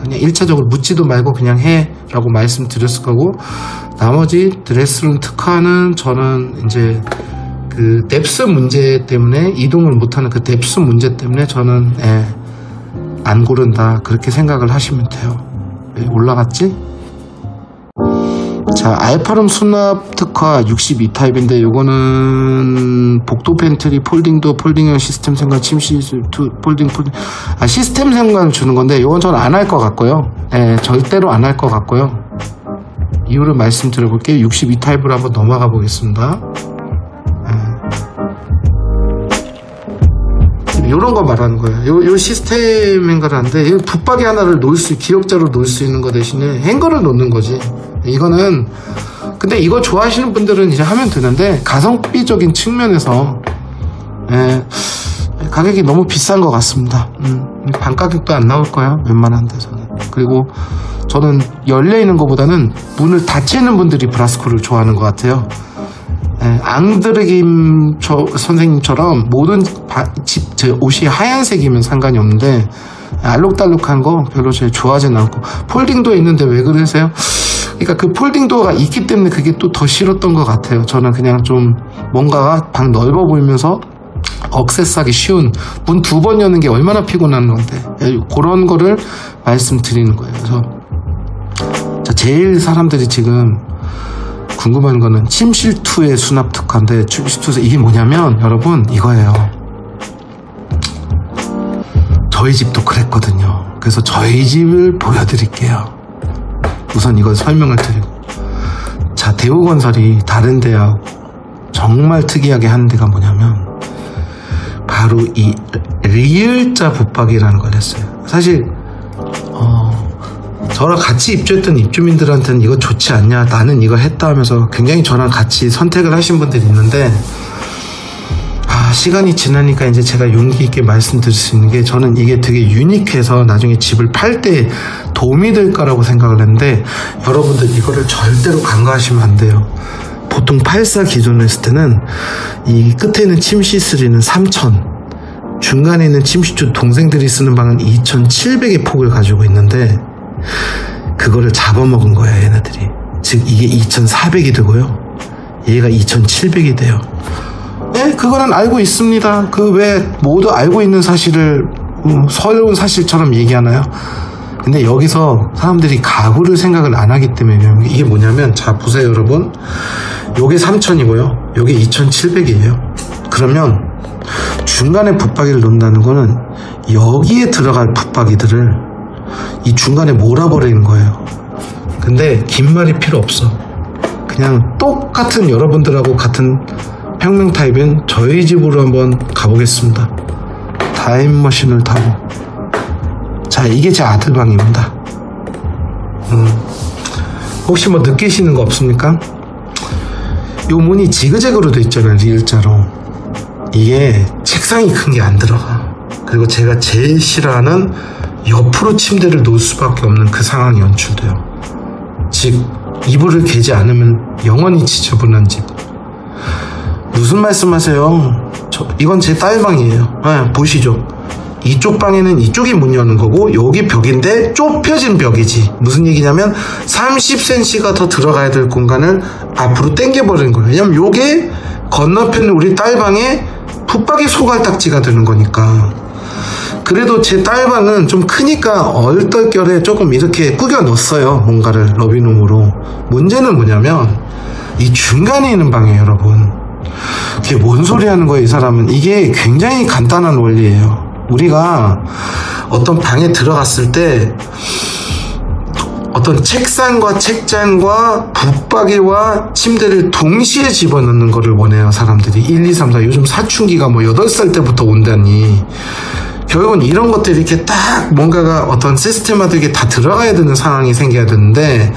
그냥 1차적으로 묻지도 말고 그냥 해 라고 말씀드렸을 거고, 나머지 드레스룸 특화는 저는 이제 그 뎁스 문제 때문에 이동을 못하는 그 뎁스 문제 때문에 저는 안 고른다, 그렇게 생각을 하시면 돼요. 올라갔지? 자, 알파룸 수납 특화 62타입인데 요거는 복도 팬트리, 폴딩도, 폴딩형 시스템 생관, 침실, 폴딩 시스템 생관을 주는 건데 요건 저는 안 할 것 같고요. 절대로 안 할 것 같고요. 이유를 말씀드려 볼게요. 62타입으로 한번 넘어가 보겠습니다. 요런 거 말하는 거예요. 요 시스템 행거라는데, 붙박이 하나를 기역자로 놓을 수 있는 거 대신에 행거를 놓는 거지. 이거는, 근데 이거 좋아하시는 분들은 이제 하면 되는데, 가성비적인 측면에서, 가격이 너무 비싼 것 같습니다. 반 가격도 안 나올 거예요. 웬만한 데서는. 그리고 저는 열려있는 것보다는 문을 닫히는 분들이 브라스코를 좋아하는 것 같아요. 앙드르김 선생님처럼 모든 옷이 하얀색이면 상관이 없는데 알록달록한 거 별로 제가 좋아하진 않고, 폴딩도어 있는데 왜 그러세요? 그러니까 그 폴딩도어가 있기 때문에 그게 또 더 싫었던 것 같아요. 저는 그냥 좀 뭔가 방 넓어 보이면서 억세스하기 쉬운, 문 2번 여는 게 얼마나 피곤한 건데, 그런 거를 말씀드리는 거예요. 그래서 제일 사람들이 지금 궁금한 거는 침실2의 수납 특화인데, 침실2에서 이게 뭐냐면 여러분 이거예요. 저희 집도 그랬거든요. 그래서 저희 집을 보여드릴게요. 우선 이걸 설명을 드리고, 자, 대우건설이 다른 데하고 정말 특이하게 하는 데가 뭐냐면 바로 이 리을자 붙박이라는 걸 했어요. 사실 저랑 같이 입주했던 입주민들한테는 이거 좋지 않냐, 나는 이거 했다 하면서 굉장히 저랑 같이 선택을 하신 분들이 있는데, 시간이 지나니까 이제 제가 용기 있게 말씀드릴 수 있는 게, 저는 이게 되게 유니크해서 나중에 집을 팔 때 도움이 될 거라고 생각을 했는데, 여러분들 이거를 절대로 간과하시면 안 돼요. 보통 84 기존으로 했을 때는 이 끝에 있는 침실3는 3,000, 중간에 있는 침실2 동생들이 쓰는 방은 2,700의 폭을 가지고 있는데, 그거를 잡아먹은 거예요, 얘네들이. 즉 이게 2,400이 되고요, 얘가 2,700이 돼요. 네, 그거는 알고 있습니다. 그 왜 모두 알고 있는 사실을 새로운 사실처럼 얘기하나요? 근데 여기서 사람들이 가구를 생각을 안 하기 때문에, 이게 뭐냐면, 자 보세요 여러분, 요게 3,000이고요 요게 2,700이에요 그러면 중간에 붙박이를 놓는다는 거는 여기에 들어갈 붙박이들을 이 중간에 몰아버리는 거예요. 근데 긴 말이 필요 없어. 그냥 똑같은, 여러분들하고 같은 평명 타입인 저희 집으로 한번 가보겠습니다. 타임머신을 타고. 자, 이게 제 아들 방입니다. 혹시 뭐 느끼시는 거 없습니까? 요 문이 지그재그로 돼 있잖아요, 리을자로. 이게 책상이 큰 게 안 들어가. 그리고 제가 제일 싫어하는 옆으로 침대를 놓을 수밖에 없는 그 상황이 연출돼요. 즉 이불을 개지 않으면 영원히 지저분한 집. 무슨 말씀하세요? 이건 제 딸 방이에요. 보시죠. 이쪽 방에는 이쪽이 문 여는 거고, 여기 벽인데 좁혀진 벽이지. 무슨 얘기냐면 30cm가 더 들어가야 될 공간을 앞으로 당겨버리는 거예요. 왜냐면 요게 건너편 우리 딸 방에 붙박이 소갈딱지가 되는 거니까. 그래도 제 딸 방은 좀 크니까 얼떨결에 조금 이렇게 꾸겨 넣었어요, 뭔가를 러비룸으로. 문제는 뭐냐면 이 중간에 있는 방이에요, 여러분. 이게 뭔 소리 하는 거예요, 이 사람은. 이게 굉장히 간단한 원리예요. 우리가 어떤 방에 들어갔을 때 어떤 책상과 책장과 붙박이와 침대를 동시에 집어넣는 거를 원해요, 사람들이. 1, 2, 3, 4. 요즘 사춘기가 뭐 8살 때부터 온다니. 결국은 이런 것들이 이렇게 딱 뭔가가 어떤 시스템화되게 다 들어가야 되는 상황이 생겨야 되는데,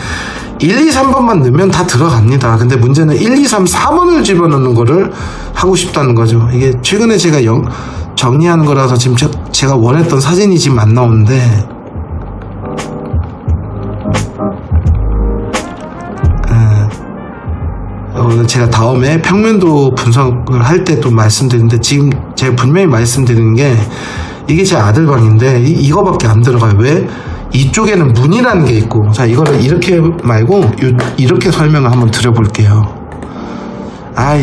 1, 2, 3번만 넣으면 다 들어갑니다. 근데 문제는 1, 2, 3, 4번을 집어넣는 거를 하고 싶다는 거죠. 이게 최근에 제가 정리하는 거라서 지금 제가 원했던 사진이 지금 안 나오는데, 제가 다음에 평면도 분석을 할 때 또 말씀드리는데, 지금 제가 분명히 말씀드리는 게, 이게 제 아들 방인데 이거밖에 안 들어가요. 왜? 이쪽에는 문이라는 게 있고. 자, 이거를 이렇게 말고 이렇게 설명을 한번 드려볼게요.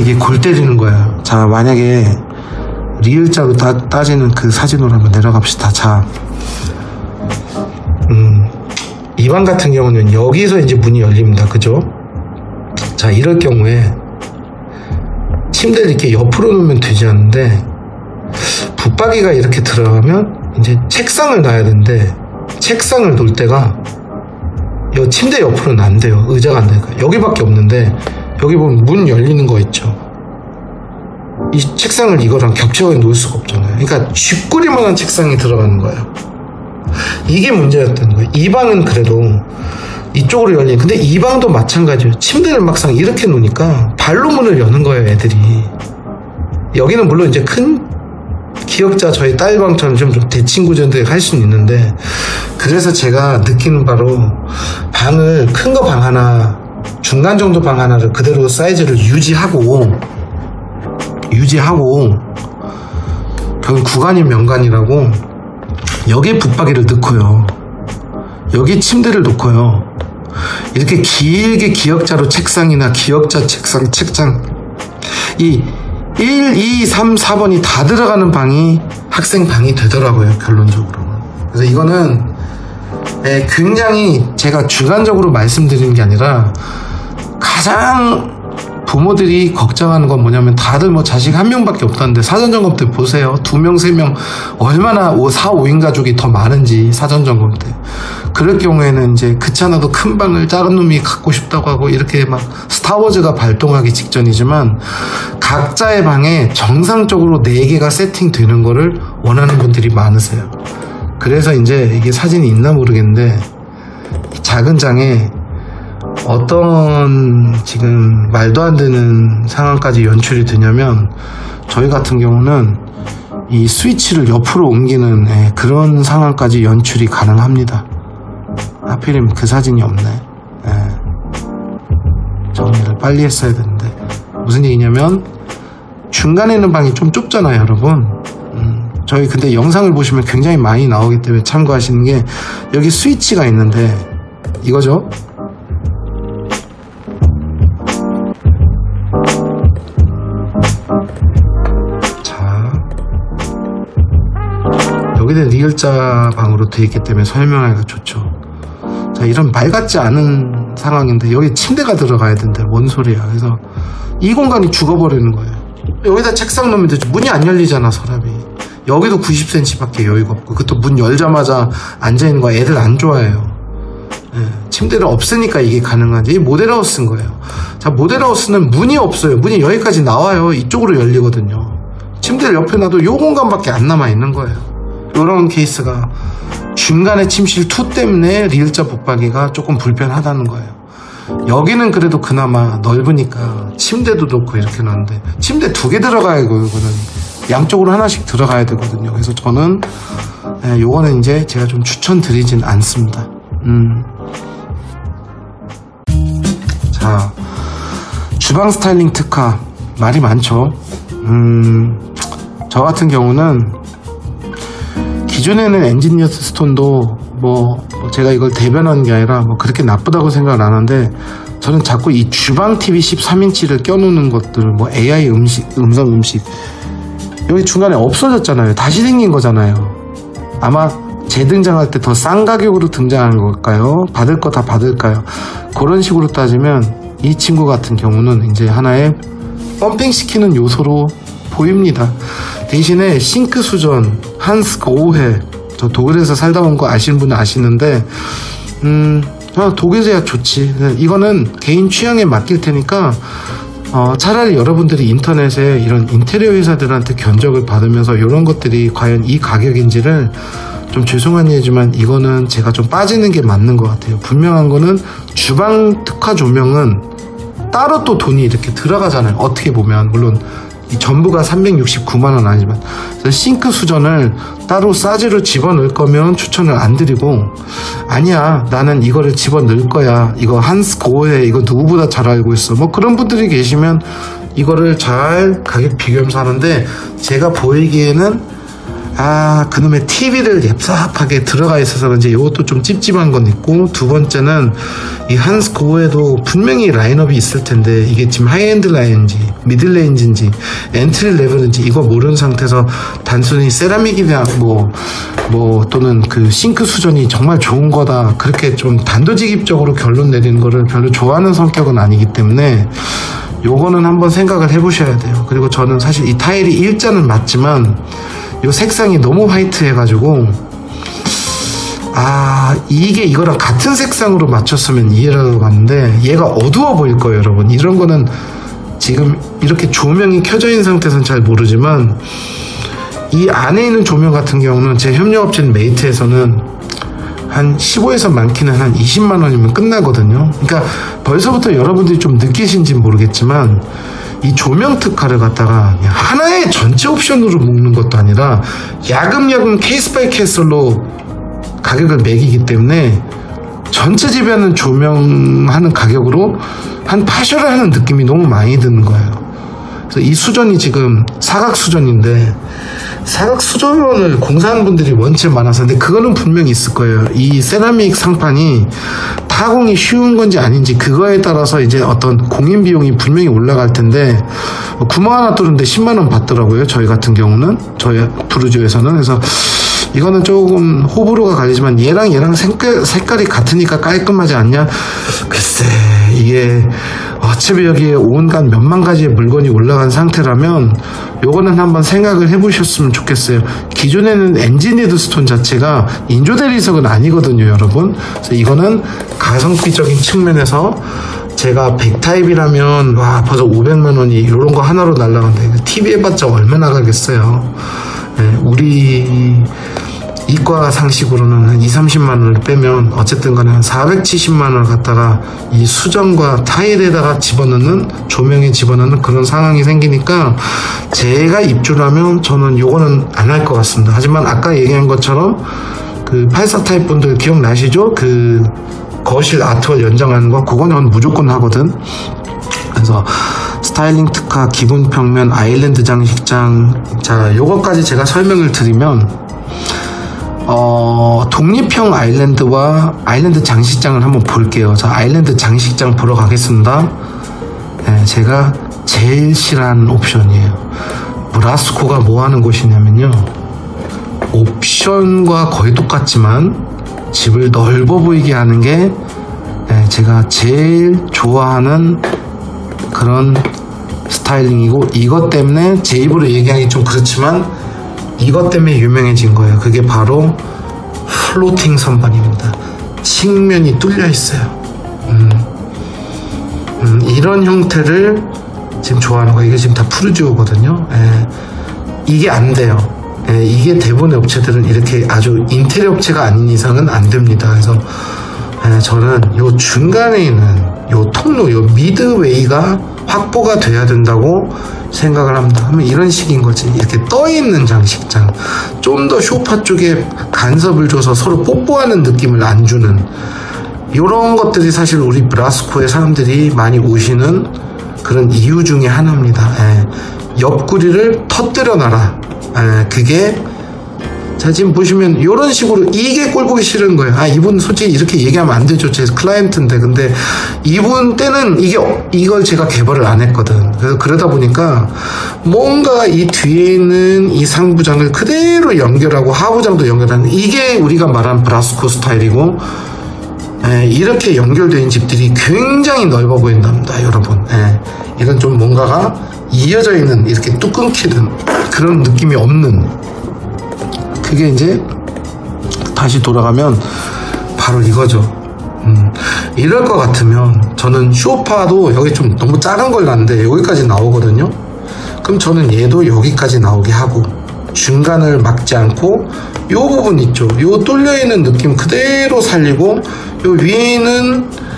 이게 골 때리는 거예요. 자, 만약에 리을자로 따지는 그 사진으로 한번 내려갑시다. 자, 이 방 같은 경우는 여기서 이제 문이 열립니다. 그죠? 자, 이럴 경우에 침대를 이렇게 옆으로 놓으면 되지 않는데, 붙박이가 이렇게 들어가면 이제 책상을 놔야 되는데, 책상을 놓을 때가 이 침대 옆으로는 안 돼요. 의자가 안 되니까. 여기밖에 없는데, 여기 보면 문 열리는 거 있죠. 이 책상을 이거랑 겹쳐서 놓을 수가 없잖아요. 그러니까 쥐꼬리만한 책상이 들어가는 거예요. 이게 문제였던 거예요. 이 방은 그래도 이쪽으로 열리는, 근데 이 방도 마찬가지예요. 침대를 막상 이렇게 놓으니까 발로 문을 여는 거예요, 애들이. 여기는 물론 이제 큰 기억자 저희 딸 방처럼 좀 대칭구조인데 할 수는 있는데, 그래서 제가 느끼는 바로 방을 큰 거 방 하나 중간 정도 방 하나를 그대로 사이즈를 유지하고 결국 구간인 명간이라고 여기에 붙박이를 넣고요, 여기 침대를 놓고요, 이렇게 길게 기역자로 책상이나 기역자 책장 이 1, 2, 3, 4번이 다 들어가는 방이 학생 방이 되더라고요, 결론적으로. 그래서 이거는 굉장히 제가 주관적으로 말씀드리는 게 아니라 가장 부모들이 걱정하는 건 뭐냐면, 다들 뭐 자식 한 명밖에 없다는데 사전점검 때 보세요. 2명, 3명 얼마나 4, 5인 가족이 더 많은지 사전점검 때. 그럴 경우에는 이제 그렇잖아도 큰 방을 작은 놈이 갖고 싶다고 하고 이렇게 막 스타워즈가 발동하기 직전이지만, 각자의 방에 정상적으로 4개가 세팅되는 거를 원하는 분들이 많으세요. 그래서 이제 이게 사진이 있나 모르겠는데, 이 작은 장에 어떤 지금 말도 안 되는 상황까지 연출이 되냐면, 저희 같은 경우는 이 스위치를 옆으로 옮기는 그런 상황까지 연출이 가능합니다. 하필이면 그 사진이 없네. 정리를 빨리 했어야 되는데. 무슨 얘기냐면, 중간에 있는 방이 좀 좁잖아요, 여러분. 저희 근데 영상을 보시면 굉장히 많이 나오기 때문에 참고하시는 게, 여기 스위치가 있는데 이거죠. 여기는 리을자 방으로 되어 있기 때문에 설명하기가 좋죠. 자, 이런 말 같지 않은 상황인데 여기 침대가 들어가야 된대. 뭔 소리야. 그래서 이 공간이 죽어버리는 거예요. 여기다 책상 놓으면 되죠. 문이 안 열리잖아, 서랍이. 여기도 90cm 밖에 여유가 없고, 그것도 문 열자마자 앉아있는 거 애들 안 좋아해요. 침대를 없으니까 이게 가능한지. 이 모델하우스인 거예요. 자, 모델하우스는 문이 없어요. 문이 여기까지 나와요. 이쪽으로 열리거든요. 침대를 옆에 놔도 요 공간밖에 안 남아있는 거예요. 이런 케이스가 중간에 침실 2 때문에 리을자 붙박이가 조금 불편하다는 거예요. 여기는 그래도 그나마 넓으니까 침대도 놓고 이렇게 놨는데, 침대 2개 들어가야 이거는 양쪽으로 하나씩 들어가야 되거든요. 그래서 저는 요거는 이제 제가 좀 추천드리진 않습니다. 자, 주방 스타일링 특화 말이 많죠. 저 같은 경우는 기존에는 엔지니어스 스톤도 뭐 제가 이걸 대변하는 게 아니라 뭐 그렇게 나쁘다고 생각을 안 하는데, 저는 자꾸 이 주방 TV 13인치를 껴놓는 것들, 뭐 AI 음성 음식 여기 중간에 없어졌잖아요. 다시 생긴 거잖아요. 아마 재등장할 때 더 싼 가격으로 등장하는 걸까요? 받을 거 다 받을까요? 그런 식으로 따지면 이 친구 같은 경우는 이제 하나의 펌핑시키는 요소로 보입니다. 대신에 싱크 수전 한스 고해, 저 독일에서 살다 온 거 아시는 분은 아시는데 독일에야 좋지. 이거는 개인 취향에 맡길 테니까 차라리 여러분들이 인터넷에 이런 인테리어 회사들한테 견적을 받으면서 이런 것들이 과연 이 가격인지를, 좀 죄송한 얘기지만 이거는 제가 좀 빠지는 게 맞는 것 같아요. 분명한 거는 주방 특화 조명은 따로 또 돈이 이렇게 들어가잖아요. 어떻게 보면 물론 이 전부가 369만원 아니지만, 싱크 수전을 따로 싸지로 집어넣을 거면 추천을 안 드리고, 아니야 나는 이거를 집어넣을 거야, 이거 한스 고해, 이거 누구보다 잘 알고 있어, 뭐 그런 분들이 계시면 이거를 잘 가격 비교하면서 하는데, 제가 보이기에는 그놈의 TV를 얍삽하게 들어가 있어서 그런지 이것도 좀 찝찝한 건 있고, 두 번째는 이 한스 고에도 분명히 라인업이 있을 텐데 이게 지금 하이엔드 라인인지 미들 레인지인지 엔트리 레벨인지 이거 모르는 상태에서 단순히 세라믹이나 뭐 또는 그 싱크 수전이 정말 좋은 거다, 그렇게 좀 단도직입적으로 결론 내리는 거를 별로 좋아하는 성격은 아니기 때문에 요거는 한번 생각을 해보셔야 돼요. 그리고 저는 사실 이 타일이 일자는 맞지만 요 색상이 너무 화이트 해가지고, 이게 이거랑 같은 색상으로 맞췄으면 이해를 하고 갔는데 얘가 어두워 보일 거예요, 여러분. 이런 거는 지금 이렇게 조명이 켜져 있는 상태에서는 잘 모르지만, 이 안에 있는 조명 같은 경우는 제 협력업체인 메이트에서는 한 15에서 많게는 한 20만원이면 끝나거든요. 그러니까 벌써부터 여러분들이 좀 느끼신지 모르겠지만, 이 조명 특화를 갖다가 그냥 하나의 전체 옵션으로 묶는 것도 아니라 야금야금 케이스 바이 케이스로 가격을 매기기 때문에 전체 집에는 조명하는 가격으로 한 8셔를 하는 느낌이 너무 많이 드는 거예요. 그래서 이 수전이 지금 사각 수전인데, 사각 수전을 공사하는 분들이 원체 많아서, 근데 그거는 분명히 있을 거예요. 이 세라믹 상판이 타공이 쉬운 건지 아닌지 그거에 따라서 이제 어떤 공인 비용이 분명히 올라갈 텐데, 구멍 하나 뚫는데 10만원 받더라고요. 저희 같은 경우는, 저희 푸르지오에서는. 그래서 이거는 조금 호불호가 갈리지만, 얘랑 색깔이 같으니까 깔끔하지 않냐? 글쎄, 이게 어차피 여기에 온갖 몇만 가지의 물건이 올라간 상태라면 요거는 한번 생각을 해보셨으면 좋겠어요. 기존에는 엔지니어드 스톤 자체가 인조 대리석은 아니거든요, 여러분. 그래서 이거는 가성비적인 측면에서 제가 100타입이라면 와 벌써 500만원이 이런 거 하나로 날라간다. TV 해봤자 얼마나 가겠어요. 네, 우리 이과 상식으로는 한 20-30만원을 빼면 어쨌든 간에 한 470만원을 갖다가 이 수전과 타일에다가 집어넣는, 조명에 집어넣는 그런 상황이 생기니까, 제가 입주라면 저는 요거는 안 할 것 같습니다. 하지만 아까 얘기한 것처럼 그 84 타입 분들 기억나시죠? 그 거실 아트월 연장하는 거, 그거는 무조건 하거든. 그래서 스타일링 특화, 기본 평면, 아일랜드 장식장, 자 요거까지 제가 설명을 드리면, 독립형 아일랜드와 아일랜드 장식장을 한번 볼게요. 자, 아일랜드 장식장 보러 가겠습니다. 네, 제가 제일 싫어하는 옵션이에요. 브라스코가 뭐 하는 곳이냐면요, 옵션과 거의 똑같지만 집을 넓어 보이게 하는 게 제가 제일 좋아하는 그런 스타일링이고, 이것 때문에 제 입으로 얘기하기 좀 그렇지만 이것 때문에 유명해진 거예요. 그게 바로 플로팅 선반입니다. 측면이 뚫려 있어요. 이런 형태를 지금 좋아하는 거예요. 이게 지금 다 푸르지오거든요. 이게 안 돼요. 이게 대부분의 업체들은 이렇게 아주 인테리어 업체가 아닌 이상은 안 됩니다. 그래서 저는 요 중간에 있는 요 통로, 요 미드웨이가 확보가 돼야 된다고 생각을 합니다. 하면 이런 식인 거지. 이렇게 떠있는 장식장, 좀 더 소파 쪽에 간섭을 줘서 서로 뽀뽀하는 느낌을 안 주는 이런 것들이 사실 우리 브라스코의 사람들이 많이 오시는 그런 이유 중에 하나입니다. 옆구리를 터뜨려 놔라. 그게, 자 지금 보시면 이런 식으로, 이게 꼴 보기 싫은 거예요. 이분 솔직히 이렇게 얘기하면 안 되죠. 제 클라이언트인데. 근데 이분 때는 이걸 제가 개발을 안 했거든. 그래서 그러다 보니까 뭔가 이 뒤에 있는 이 상부장을 그대로 연결하고 하부장도 연결하는, 이게 우리가 말한 브라스코 스타일이고, 이렇게 연결된 집들이 굉장히 넓어 보인답니다, 여러분. 이건 좀 뭔가가 이어져 있는, 이렇게 뚝 끊기는 그런 느낌이 없는, 그게 이제 다시 돌아가면 바로 이거죠. 이럴 것 같으면 저는 소파도 여기 좀 너무 작은 걸 놨는데 여기까지 나오거든요. 그럼 저는 얘도 여기까지 나오게 하고, 중간을 막지 않고 요 부분 있죠, 요 뚫려있는 느낌 그대로 살리고, 요 위에는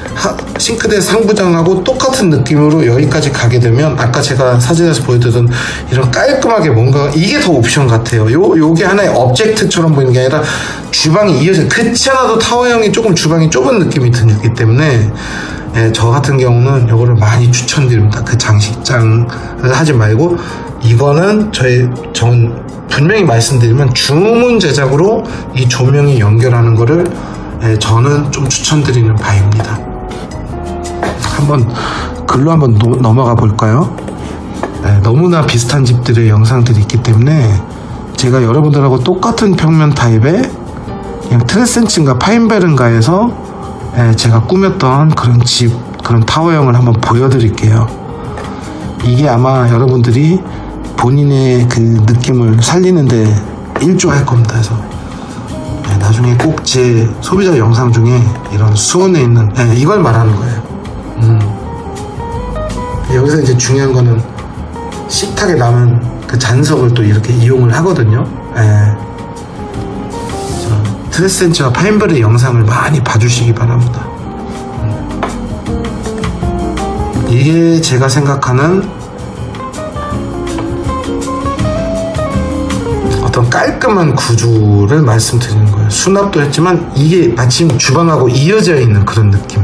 싱크대 상부장하고 똑같은 느낌으로 여기까지 가게 되면, 아까 제가 사진에서 보여드렸던 이런 깔끔하게 뭔가, 이게 더 옵션 같아요. 요게 하나의 오브젝트처럼 보이는 게 아니라 주방이 이어져, 그렇지 않아도 타워형이 조금 주방이 좁은 느낌이 들기 때문에 저 같은 경우는 요거를 많이 추천드립니다. 그 장식장을 하지 말고, 이거는 전 분명히 말씀드리면 주문 제작으로 이 조명이 연결하는 거를 저는 좀 추천드리는 바입니다. 한번 글로 한번 넘어가 볼까요? 너무나 비슷한 집들의 영상들이 있기 때문에 제가 여러분들하고 똑같은 평면 타입의 그냥 트레센츠인가 파인베른가에서 제가 꾸몄던 그런 집, 그런 타워형을 한번 보여드릴게요. 이게 아마 여러분들이 본인의 그 느낌을 살리는데 일조할 겁니다. 그래서 나중에 꼭 제 소비자 영상 중에 이런 수원에 있는, 이걸 말하는 거예요. 여기서 이제 중요한 거는 식탁에 남은 그 잔석을 또 이렇게 이용을 하거든요. 트레센츠와 파인베르 영상을 많이 봐주시기 바랍니다. 이게 제가 생각하는 어떤 깔끔한 구조를 말씀드리는 거예요. 수납도 했지만 이게 마침 주방하고 이어져 있는 그런 느낌.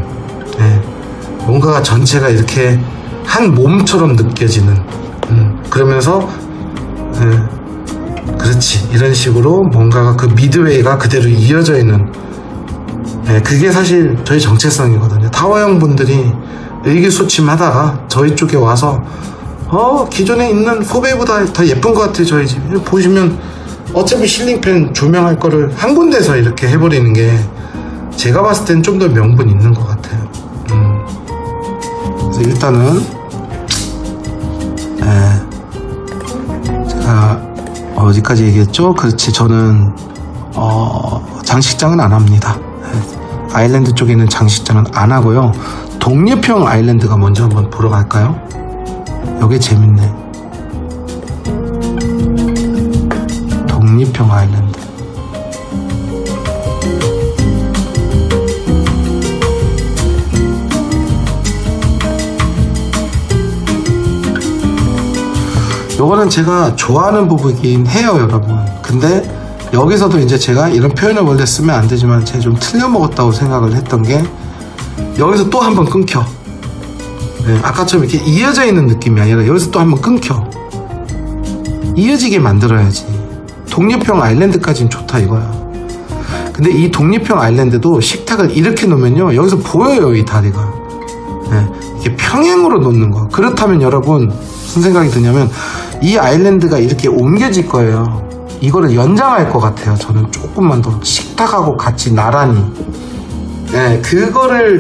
뭔가가 전체가 이렇게 한 몸처럼 느껴지는, 그러면서 그렇지, 이런 식으로 뭔가가 그 미드웨이가 그대로 이어져 있는, 그게 사실 저희 정체성이거든요. 타워형 분들이 의기소침하다가 저희 쪽에 와서 기존에 있는 4배보다 더 예쁜 것 같아요 저희 집. 보시면 어차피 실링팬 조명할 거를 한 군데서 이렇게 해버리는 게 제가 봤을 땐 좀 더 명분 있는 것 같아요. 그래서 일단은 제가 어디까지 얘기했죠? 그렇지, 저는 장식장은 안 합니다. 아일랜드 쪽에는 장식장은 안 하고요. 독립형 아일랜드가 먼저 한번 보러 갈까요? 여기 재밌네. 독립형 아일랜드. 요거는 제가 좋아하는 부분이긴 해요 여러분. 근데 여기서도 이제 제가 이런 표현을 원래 쓰면 안 되지만 제가 좀 틀려먹었다고 생각을 했던 게, 여기서 또 한번 끊겨. 아까처럼 이렇게 이어져 있는 느낌이 아니라 여기서 또 한번 끊겨. 이어지게 만들어야지. 독립형 아일랜드까지는 좋다 이거야. 근데 이 독립형 아일랜드도 식탁을 이렇게 놓으면요, 여기서 보여요 이 다리가. 이게 평행으로 놓는 거. 그렇다면 여러분 무슨 생각이 드냐면, 이 아일랜드가 이렇게 옮겨질 거예요. 이거를 연장할 것 같아요. 저는 조금만 더 식탁하고 같이 나란히. 그거를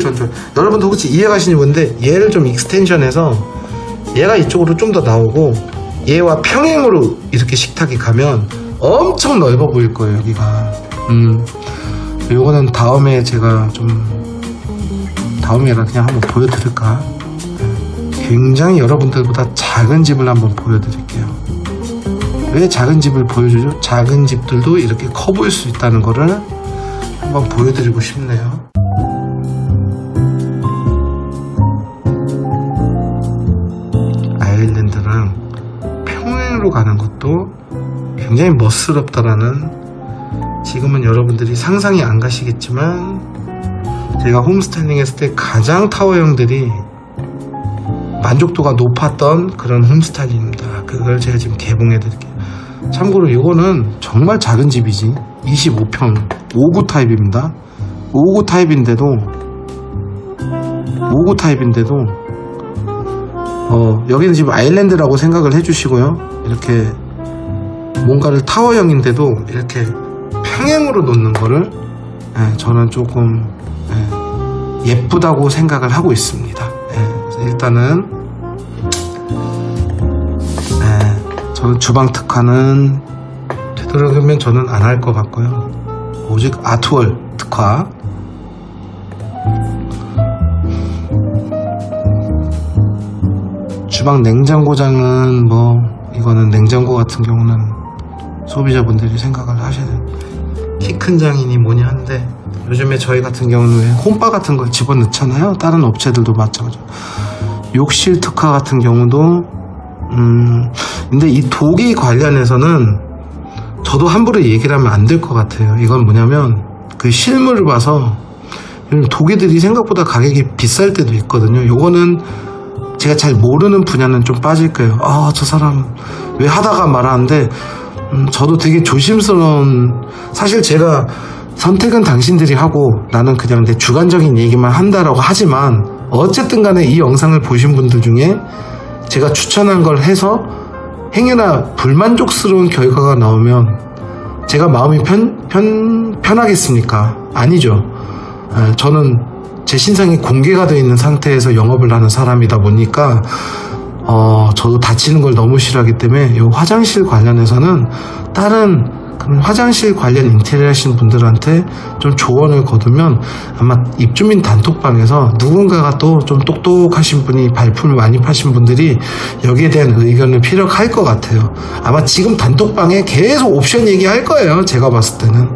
여러분도 혹시 이해가시는 건데, 얘를 좀 익스텐션해서 얘가 이쪽으로 좀 더 나오고 얘와 평행으로 이렇게 식탁이 가면 엄청 넓어 보일 거예요 여기가. 요거는 다음에 제가 다음에라 그냥 한번 보여드릴까. 굉장히 여러분들보다 작은 집을 한번 보여드릴게요. 왜 작은 집을 보여주죠? 작은 집들도 이렇게 커 보일 수 있다는 거를 한번 보여드리고 싶네요. 아일랜드랑 평행으로 가는 것도 굉장히 멋스럽다라는, 지금은 여러분들이 상상이 안 가시겠지만 제가 홈스타일링 했을 때 가장 타워형들이 만족도가 높았던 그런 홈스타일링입니다. 그걸 제가 지금 개봉해 드릴게요. 참고로 이거는 정말 작은 집이지. 25평 5구 타입입니다. 5구 타입인데도 여기는 지금 아일랜드라고 생각을 해주시고요. 이렇게 뭔가를 타워형인데도 이렇게 평행으로 놓는 거를 저는 조금 예쁘다고 생각을 하고 있습니다. 그래서 일단은 저는 주방 특화는 되도록이면 저는 안 할 것 같고요. 오직 아트월 특화. 주방 냉장고장은 이거는 냉장고 같은 경우는 소비자분들이 생각을 하셔야 돼요. 키 큰 장이니 뭐냐 한데, 요즘에 저희 같은 경우는 왜 홈바 같은 걸 집어넣잖아요. 다른 업체들도 마찬가지로. 욕실 특화 같은 경우도 근데 이 도기 관련해서는 저도 함부로 얘기를 하면 안 될 것 같아요. 이건 뭐냐면 그 실물을 봐서 도기들이 생각보다 가격이 비쌀 때도 있거든요. 요거는 제가 잘 모르는 분야는 좀 빠질 거예요. 저 사람 왜 하다가 말하는데, 저도 되게 조심스러운, 사실 제가 선택은 당신들이 하고 나는 그냥 내 주관적인 얘기만 한다라고 하지만, 어쨌든 간에 이 영상을 보신 분들 중에 제가 추천한 걸 해서 행여나 불만족스러운 결과가 나오면 제가 마음이 편하겠습니까? 아니죠. 저는 제 신상이 공개가 되어 있는 상태에서 영업을 하는 사람이다 보니까 저도 다치는 걸 너무 싫어하기 때문에 이 화장실 관련해서는 다른 그런 화장실 관련 인테리어 하시는 분들한테 좀 조언을 거두면, 아마 입주민 단톡방에서 누군가가 또 좀 똑똑하신 분이, 발품을 많이 파신 분들이 여기에 대한 의견을 피력할 것 같아요. 아마 지금 단톡방에 계속 옵션 얘기할 거예요 제가 봤을 때는.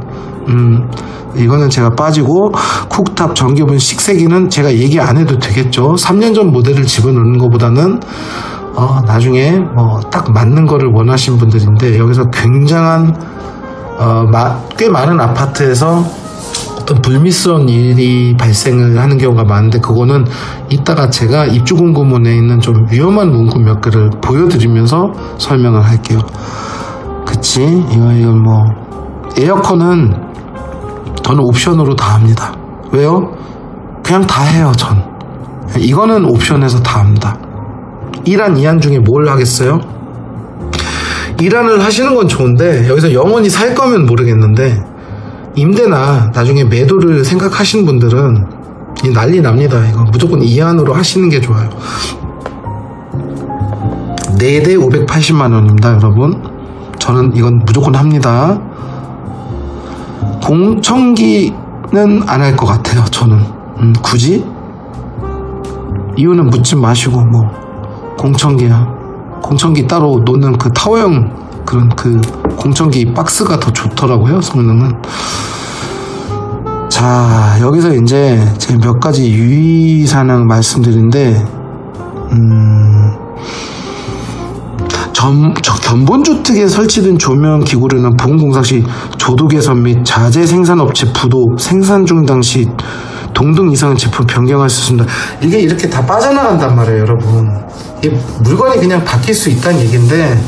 이거는 제가 빠지고, 쿡탑 전기오븐 식세기는 제가 얘기 안 해도 되겠죠. 3년 전 모델을 집어넣는 것보다는 나중에 딱 맞는 거를 원하신 분들인데, 여기서 굉장한 꽤 많은 아파트에서 어떤 불미스러운 일이 발생을 하는 경우가 많은데, 그거는 이따가 제가 입주공고문에 있는 좀 위험한 문구 몇 개를 보여드리면서 설명을 할게요. 그치? 이건 뭐 에어컨은 저는 옵션으로 다 합니다. 왜요? 그냥 다 해요. 전 이거는 옵션에서 다 합니다. 1안 2안 중에 뭘 하겠어요? 1안을 하시는 건 좋은데, 여기서 영원히 살 거면 모르겠는데, 임대나 나중에 매도를 생각하시는 분들은 난리 납니다. 이거 무조건 2안으로 하시는 게 좋아요. 4대 580만원입니다 여러분. 저는 이건 무조건 합니다. 공청기는 안 할 것 같아요. 저는 굳이 이유는 묻지 마시고, 뭐 공청기야, 공청기 따로 놓는 그 타워형 그런 그 공청기 박스가 더 좋더라고요, 성능은. 자, 여기서 이제 제가 몇 가지 유의사항 말씀드리는데, 견본주택에 설치된 조명 기구류는 보건공사 시 조도 개선 및 자재 생산업체 부도 생산 중 당시 동등 이상의 제품 변경할 수 있습니다. 이게 이렇게 다 빠져나간단 말이에요, 여러분. 이게 물건이 그냥 바뀔 수 있다는 얘기인데,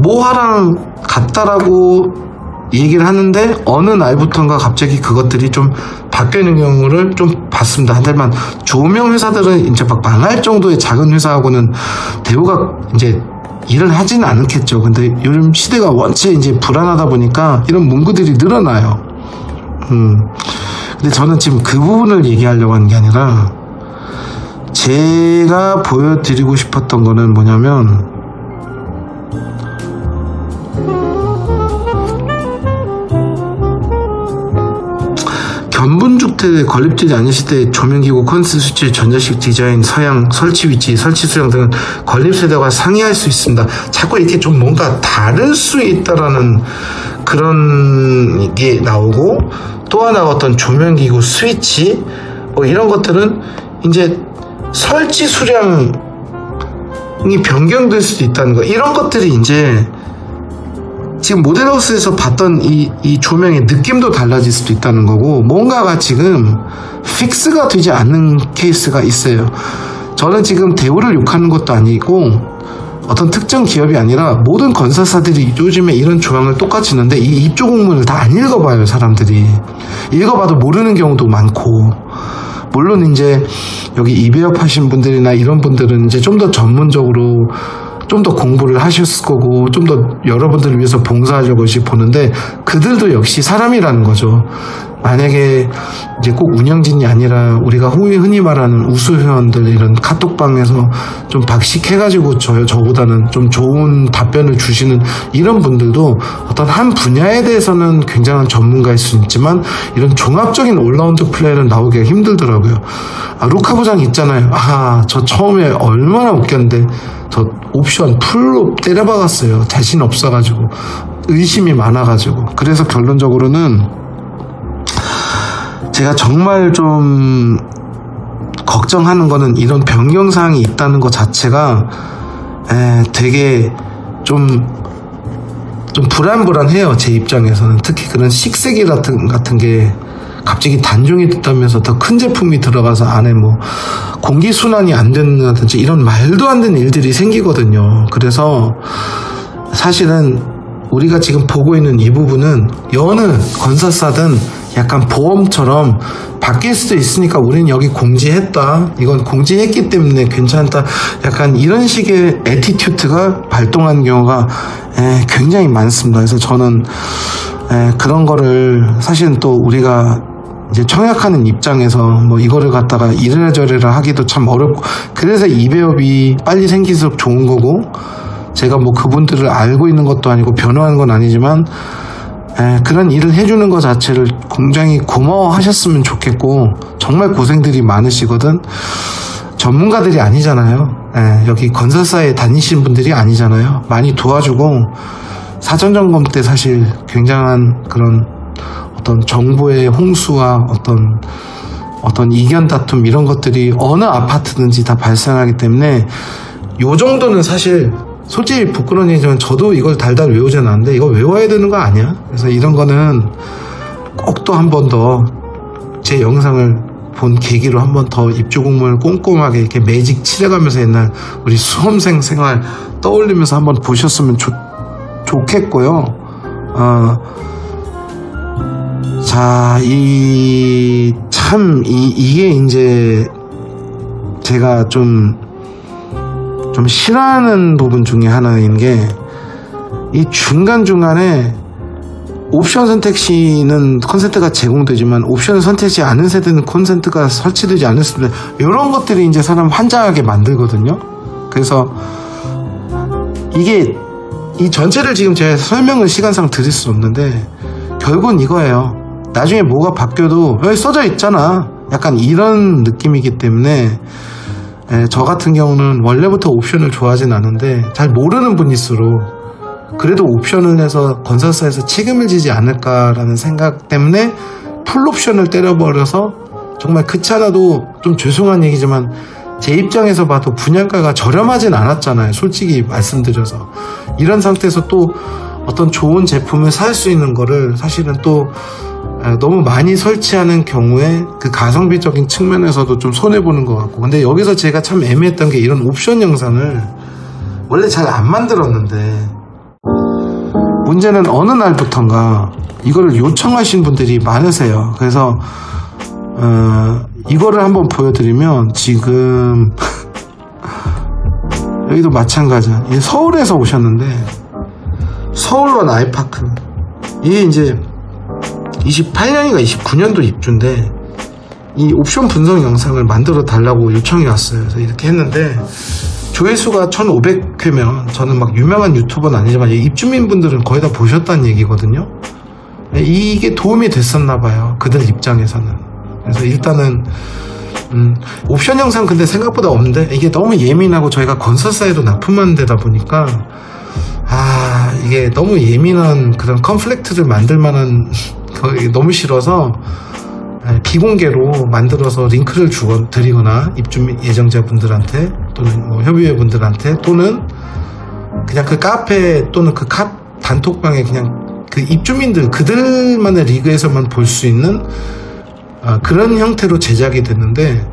모화랑 같다라고 얘기를 하는데 어느 날부턴가 갑자기 그것들이 좀 바뀌는 경우를 좀 봤습니다. 하지만 조명 회사들은 이제 막 망할 정도의 작은 회사하고는 대우가 이제 일을 하지는 않겠죠. 근데 요즘 시대가 원체 이제 불안하다 보니까 이런 문구들이 늘어나요. 근데 저는 지금 그 부분을 얘기하려고 하는 게 아니라, 제가 보여드리고 싶었던 거는 뭐냐면, 견본주택에 건립되지 않으실 때 조명기구, 컨센트 수치, 전자식 디자인, 서양, 설치 위치, 설치 수량 등은 건립세대와 상이할 수 있습니다. 자꾸 이렇게 좀 뭔가 다를 수 있다라는 그런 게 나오고, 또 하나가 어떤 조명기구, 스위치, 뭐 이런 것들은 이제 설치 수량이 변경될 수도 있다는 거. 이런 것들이 이제 지금 모델하우스에서 봤던 이 조명의 느낌도 달라질 수도 있다는 거고, 뭔가가 지금 픽스가 되지 않는 케이스가 있어요. 저는 지금 대우를 욕하는 것도 아니고 어떤 특정 기업이 아니라 모든 건설사들이 요즘에 이런 조항을 똑같이 넣는데, 이 입주 공문을 다 안 읽어봐요. 사람들이 읽어봐도 모르는 경우도 많고, 물론 이제 여기 이배업 하신 분들이나 이런 분들은 이제 좀 더 전문적으로 좀 더 공부를 하셨을 거고, 좀 더 여러분들을 위해서 봉사하려고 보는데, 그들도 역시 사람이라는 거죠. 만약에 이제 꼭 운영진이 아니라 우리가 흔히 말하는 우수회원들, 이런 카톡방에서 좀 박식해가지고 저보다는 좀 좋은 답변을 주시는 이런 분들도 어떤 한 분야에 대해서는 굉장한 전문가일 수 있지만, 이런 종합적인 올라운드 플레이는 나오기가 힘들더라고요. 루카 부장 있잖아요. 저 처음에 얼마나 웃겼는데, 저 옵션 풀로 때려박았어요. 자신 없어가지고, 의심이 많아가지고. 그래서 결론적으로는 제가 정말 좀 걱정하는 거는, 이런 변경사항이 있다는 것 자체가 되게 좀 불안해요. 제 입장에서는. 특히 그런 식세기 같은 게 갑자기 단종이 됐다면서 더 큰 제품이 들어가서 안에 뭐 공기순환이 안 된다든지 이런 말도 안 되는 일들이 생기거든요. 그래서 사실은 우리가 지금 보고 있는 이 부분은 여느 건설사든 약간 보험처럼 바뀔 수도 있으니까 우리는 여기 공지했다, 이건 공지했기 때문에 괜찮다, 약간 이런 식의 애티튜드가 발동하는 경우가 굉장히 많습니다. 그래서 저는 그런 거를 사실은 또 우리가 이제 청약하는 입장에서 뭐 이거를 갖다가 이래라 저래라 하기도 참 어렵고, 그래서 이배업이 빨리 생길수록 좋은 거고, 제가 뭐 그분들을 알고 있는 것도 아니고 변호하는 건 아니지만 그런 일을 해주는 것 자체를 굉장히 고마워하셨으면 좋겠고, 정말 고생들이 많으시거든. 전문가들이 아니잖아요. 여기 건설사에 다니신 분들이 아니잖아요. 많이 도와주고, 사전점검 때 사실 굉장한 그런 어떤 정보의 홍수와 어떤 이견 다툼, 이런 것들이 어느 아파트든지 다 발생하기 때문에 요 정도는 사실 솔직히 부끄러운 얘기지만 저도 이걸 달달 외우진 않는데 이거 외워야 되는 거 아니야? 그래서 이런 거는 꼭 또 한 번 더 제 영상을 본 계기로 한 번 더 입조공문을 꼼꼼하게 이렇게 매직 칠해가면서 옛날 우리 수험생 생활 떠올리면서 한번 보셨으면 좋겠고요. 자, 이게 이제 제가 좀 싫어하는 부분 중에 하나인 게 이 중간중간에 옵션 선택 시는 콘센트가 제공되지만 옵션을 선택하지 않은 세대는 콘센트가 설치되지 않을 수도 있는 이런 것들이 이제 사람 환장하게 만들거든요. 그래서 이게 이 전체를 지금 제가 설명을 시간상 드릴 수 없는데 결국은 이거예요. 나중에 뭐가 바뀌어도 여기 써져 있잖아. 약간 이런 느낌이기 때문에 저 같은 경우는 원래부터 옵션을 좋아하진 않은데 잘 모르는 분일수록 그래도 옵션을 내서 건설사에서 책임을 지지 않을까라는 생각 때문에 풀옵션을 때려버려서 정말 그렇지 않아도 좀 죄송한 얘기지만 제 입장에서 봐도 분양가가 저렴하진 않았잖아요. 솔직히 말씀드려서 이런 상태에서 또 어떤 좋은 제품을 살 수 있는 거를 사실은 또 너무 많이 설치하는 경우에 그 가성비적인 측면에서도 좀 손해보는 것 같고 근데 여기서 제가 참 애매했던 게 이런 옵션 영상을 원래 잘 안 만들었는데 문제는 어느 날부턴가 이거를 요청하신 분들이 많으세요. 그래서 이거를 한번 보여드리면 지금 여기도 마찬가지야. 서울에서 오셨는데 서울원 아이파크 이게 이제 28년인가 29년도 입주인데 이 옵션 분석 영상을 만들어 달라고 요청이 왔어요. 그래서 이렇게 했는데 조회수가 1500회면 저는 막 유명한 유튜버는 아니지만 입주민분들은 거의 다 보셨다는 얘기거든요. 이게 도움이 됐었나 봐요. 그들 입장에서는. 그래서 일단은 옵션 영상 근데 생각보다 없는데 이게 너무 예민하고 저희가 건설사에도 납품하는 데다 보니까 이게 너무 예민한 그런 컨플렉트를 만들 만한 너무 싫어서 비공개로 만들어서 링크를 드리거나 입주민 예정자분들한테 또는 뭐 협의회분들한테 또는 그냥 그 카페 또는 그 단톡방에 그냥 그 입주민들 그들만의 리그에서만 볼 수 있는 그런 형태로 제작이 됐는데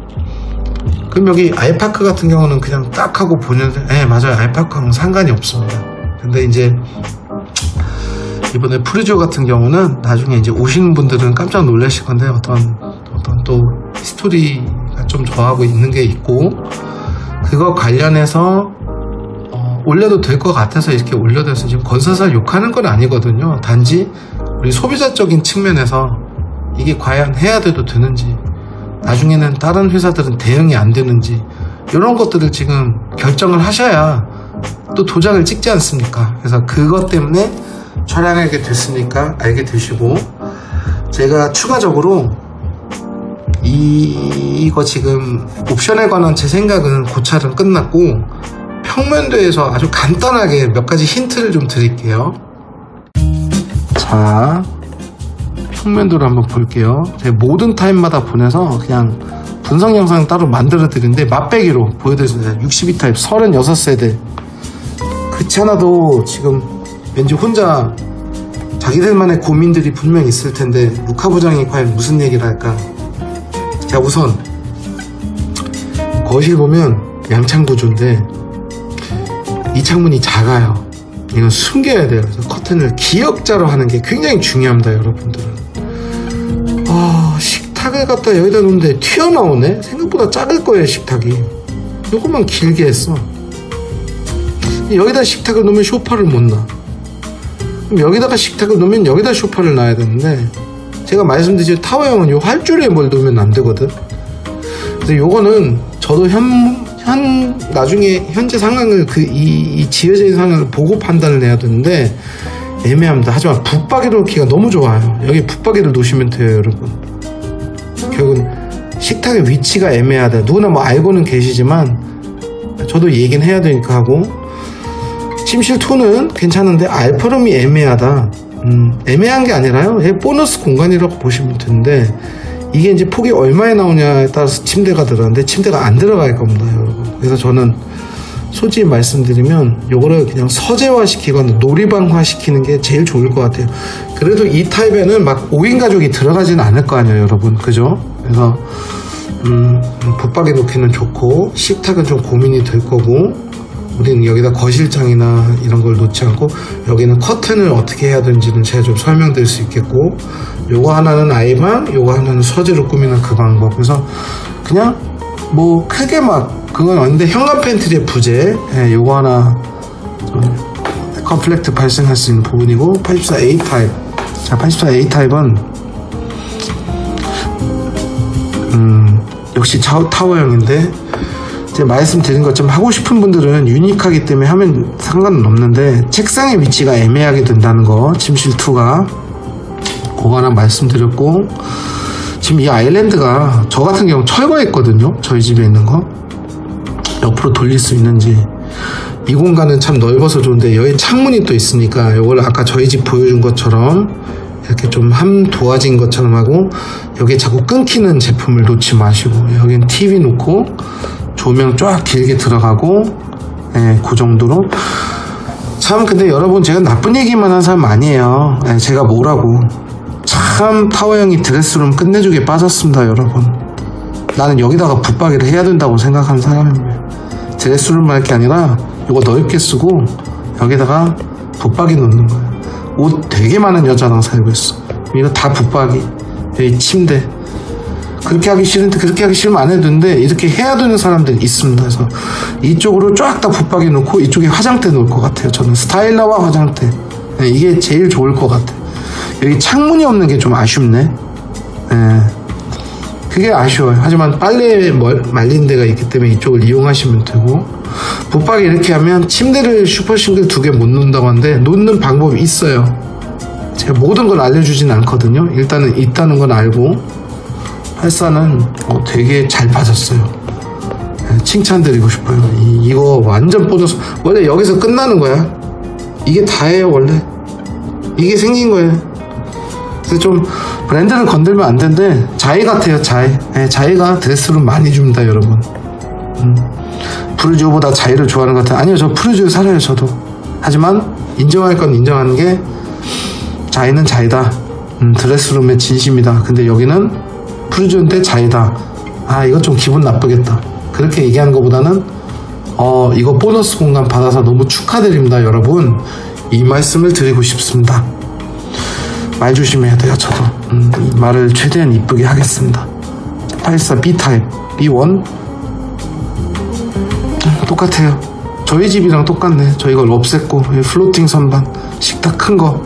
그럼 여기 아이파크 같은 경우는 그냥 딱 하고 보는데 맞아요. 아이파크하고는 상관이 없습니다. 근데 이제 이번에 프리조 같은 경우는 나중에 이제 오시는 분들은 깜짝 놀라실 건데 어떤 또 스토리가 좀 좋아하고 있는 게 있고 그거 관련해서 올려도 될 것 같아서 이렇게 올려둬서 지금 건설사 욕하는 건 아니거든요. 단지 우리 소비자적인 측면에서 이게 과연 해야 돼도 되는지 나중에는 다른 회사들은 대응이 안 되는지 이런 것들을 지금 결정을 하셔야 또 도장을 찍지 않습니까? 그래서 그것 때문에 촬영하게 됐으니까 알게 되시고 제가 추가적으로 이거 지금 옵션에 관한 제 생각은 고찰은 끝났고 평면도에서 아주 간단하게 몇 가지 힌트를 좀 드릴게요. 자, 평면도를 한번 볼게요. 제가 모든 타입마다 보내서 그냥 분석 영상 따로 만들어 드리는데 맛배기로 보여드렸습니다. 62타입 36세대 그렇지 않아도 지금 왠지 혼자 자기들만의 고민들이 분명히 있을 텐데 루카 부장이 과연 무슨 얘기를 할까. 자, 우선 거실 보면 양창 구조인데 이 창문이 작아요. 이건 숨겨야 돼요. 그래서 커튼을 기역자로 하는 게 굉장히 중요합니다. 여러분들은 식탁을 갖다 여기다 놓는데 튀어나오네. 생각보다 작을 거예요. 식탁이 요것만 길게 했어. 여기다 식탁을 놓으면 소파를 못 놔. 그럼 여기다가 식탁을 놓으면 여기다 소파를 놔야 되는데 제가 말씀드린 타워형은 요 활주로에 뭘 놓으면 안 되거든. 그래서 요거는 저도 나중에 현재 상황을 이 지어진 상황을 보고 판단을 해야 되는데 애매합니다. 하지만 붙박이를 놓기가 너무 좋아요. 여기 붙박이를 놓으시면 돼요. 여러분 결국은 식탁의 위치가 애매하다. 누구나 뭐 알고는 계시지만 저도 얘기는 해야 되니까 하고 침실2는 괜찮은데 알파룸이 애매하다. 애매한 게 아니라요. 보너스 공간이라고 보시면 되는데 이게 이제 폭이 얼마에 나오냐에 따라서 침대가 들어가는데 침대가 안 들어갈 겁니다. 여러분. 그래서 저는 솔직히 말씀드리면 요거를 그냥 서재화 시키거나 놀이방화 시키는 게 제일 좋을 것 같아요. 그래도 이 타입에는 막 5인 가족이 들어가지는 않을 거 아니에요, 여러분. 그죠? 그래서 붙박이 놓기는 좋고, 식탁은 좀 고민이 될 거고, 우리는 여기다 거실장이나 이런 걸 놓지 않고, 여기는 커튼을 어떻게 해야 되는지는 제가 좀 설명드릴 수 있겠고, 요거 하나는 아이방, 요거 하나는 서재로 꾸미는 그 방법. 그래서 그냥 뭐 크게 막 그건 아닌데, 현관 팬트리의 부재, 예, 요거 하나 좀 컴플렉트 발생할 수 있는 부분이고, 84A 타입. 자, 84A 타입은 역시 타워형인데, 제가 말씀드린 것처럼 하고 싶은 분들은 유니크하기 때문에 하면 상관은 없는데, 책상의 위치가 애매하게 된다는 거, 침실2가 그거 하나 말씀드렸고, 지금 이 아일랜드가 저 같은 경우 철거했거든요. 저희 집에 있는 거 옆으로 돌릴 수 있는지. 이 공간은 참 넓어서 좋은데, 여기 창문이 또 있으니까 이걸 아까 저희 집 보여준 것처럼 이렇게 좀 함 도와진 것처럼 하고, 여기에 자꾸 끊기는 제품을 놓지 마시고, 여기는 TV 놓고 조명 쫙 길게 들어가고, 예, 그 정도로. 참 근데 여러분, 제가 나쁜 얘기만 한 사람 아니에요. 예, 제가 뭐라고. 참 타워형이 드레스룸 끝내주게 빠졌습니다, 여러분. 나는 여기다가 붙박이를 해야 된다고 생각하는 사람이에요. 드레스룸만 할 게 아니라 이거 넓게 쓰고 여기다가 붙박이 놓는 거예요. 옷 되게 많은 여자랑 살고 있어. 이거 다 붙박이, 여기 침대. 그렇게 하기 싫은데, 그렇게 하기 싫으면 안 해도 되는데, 이렇게 해야 되는 사람들이 있습니다. 그래서 이쪽으로 쫙 다 붙박이 놓고 이쪽에 화장대 놓을 것 같아요. 저는 스타일러와 화장대, 이게 제일 좋을 것 같아요. 여기 창문이 없는 게 좀 아쉽네. 예, 그게 아쉬워요. 하지만 빨래 말리는 데가 있기 때문에 이쪽을 이용하시면 되고, 붙박이 이렇게 하면 침대를 슈퍼싱글 2개 못 놓는다고 하는데, 놓는 방법이 있어요. 제가 모든 걸 알려주진 않거든요. 일단은 있다는 건 알고, 84는 되게 잘 빠졌어요. 예, 칭찬드리고 싶어요. 이거 완전 보너스. 원래 여기서 끝나는 거야. 이게 다예요, 원래. 이게 생긴 거예요. 그래서 좀 브랜드는 건들면 안 되는데, 자이 같아요, 자이. 네, 자이가 드레스룸 많이 줍니다, 여러분. 푸르지오보다 자이를 좋아하는 것 같아요. 아니요, 저 푸르지오 살아요, 저도. 하지만 인정할 건 인정하는 게, 자이는 자이다. 드레스룸의 진심이다. 근데 여기는 푸르지오인데 자이다. 아, 이건 좀 기분 나쁘겠다. 그렇게 얘기하는 것보다는, 이거 보너스 공간 받아서 너무 축하드립니다, 여러분. 이 말씀을 드리고 싶습니다. 말 조심해야 돼요, 저도. 말을 최대한 이쁘게 하겠습니다. 84 B타입, B1. 똑같아요. 저희 집이랑 똑같네. 저 이걸 없앴고, 플로팅 선반, 식탁 큰 거.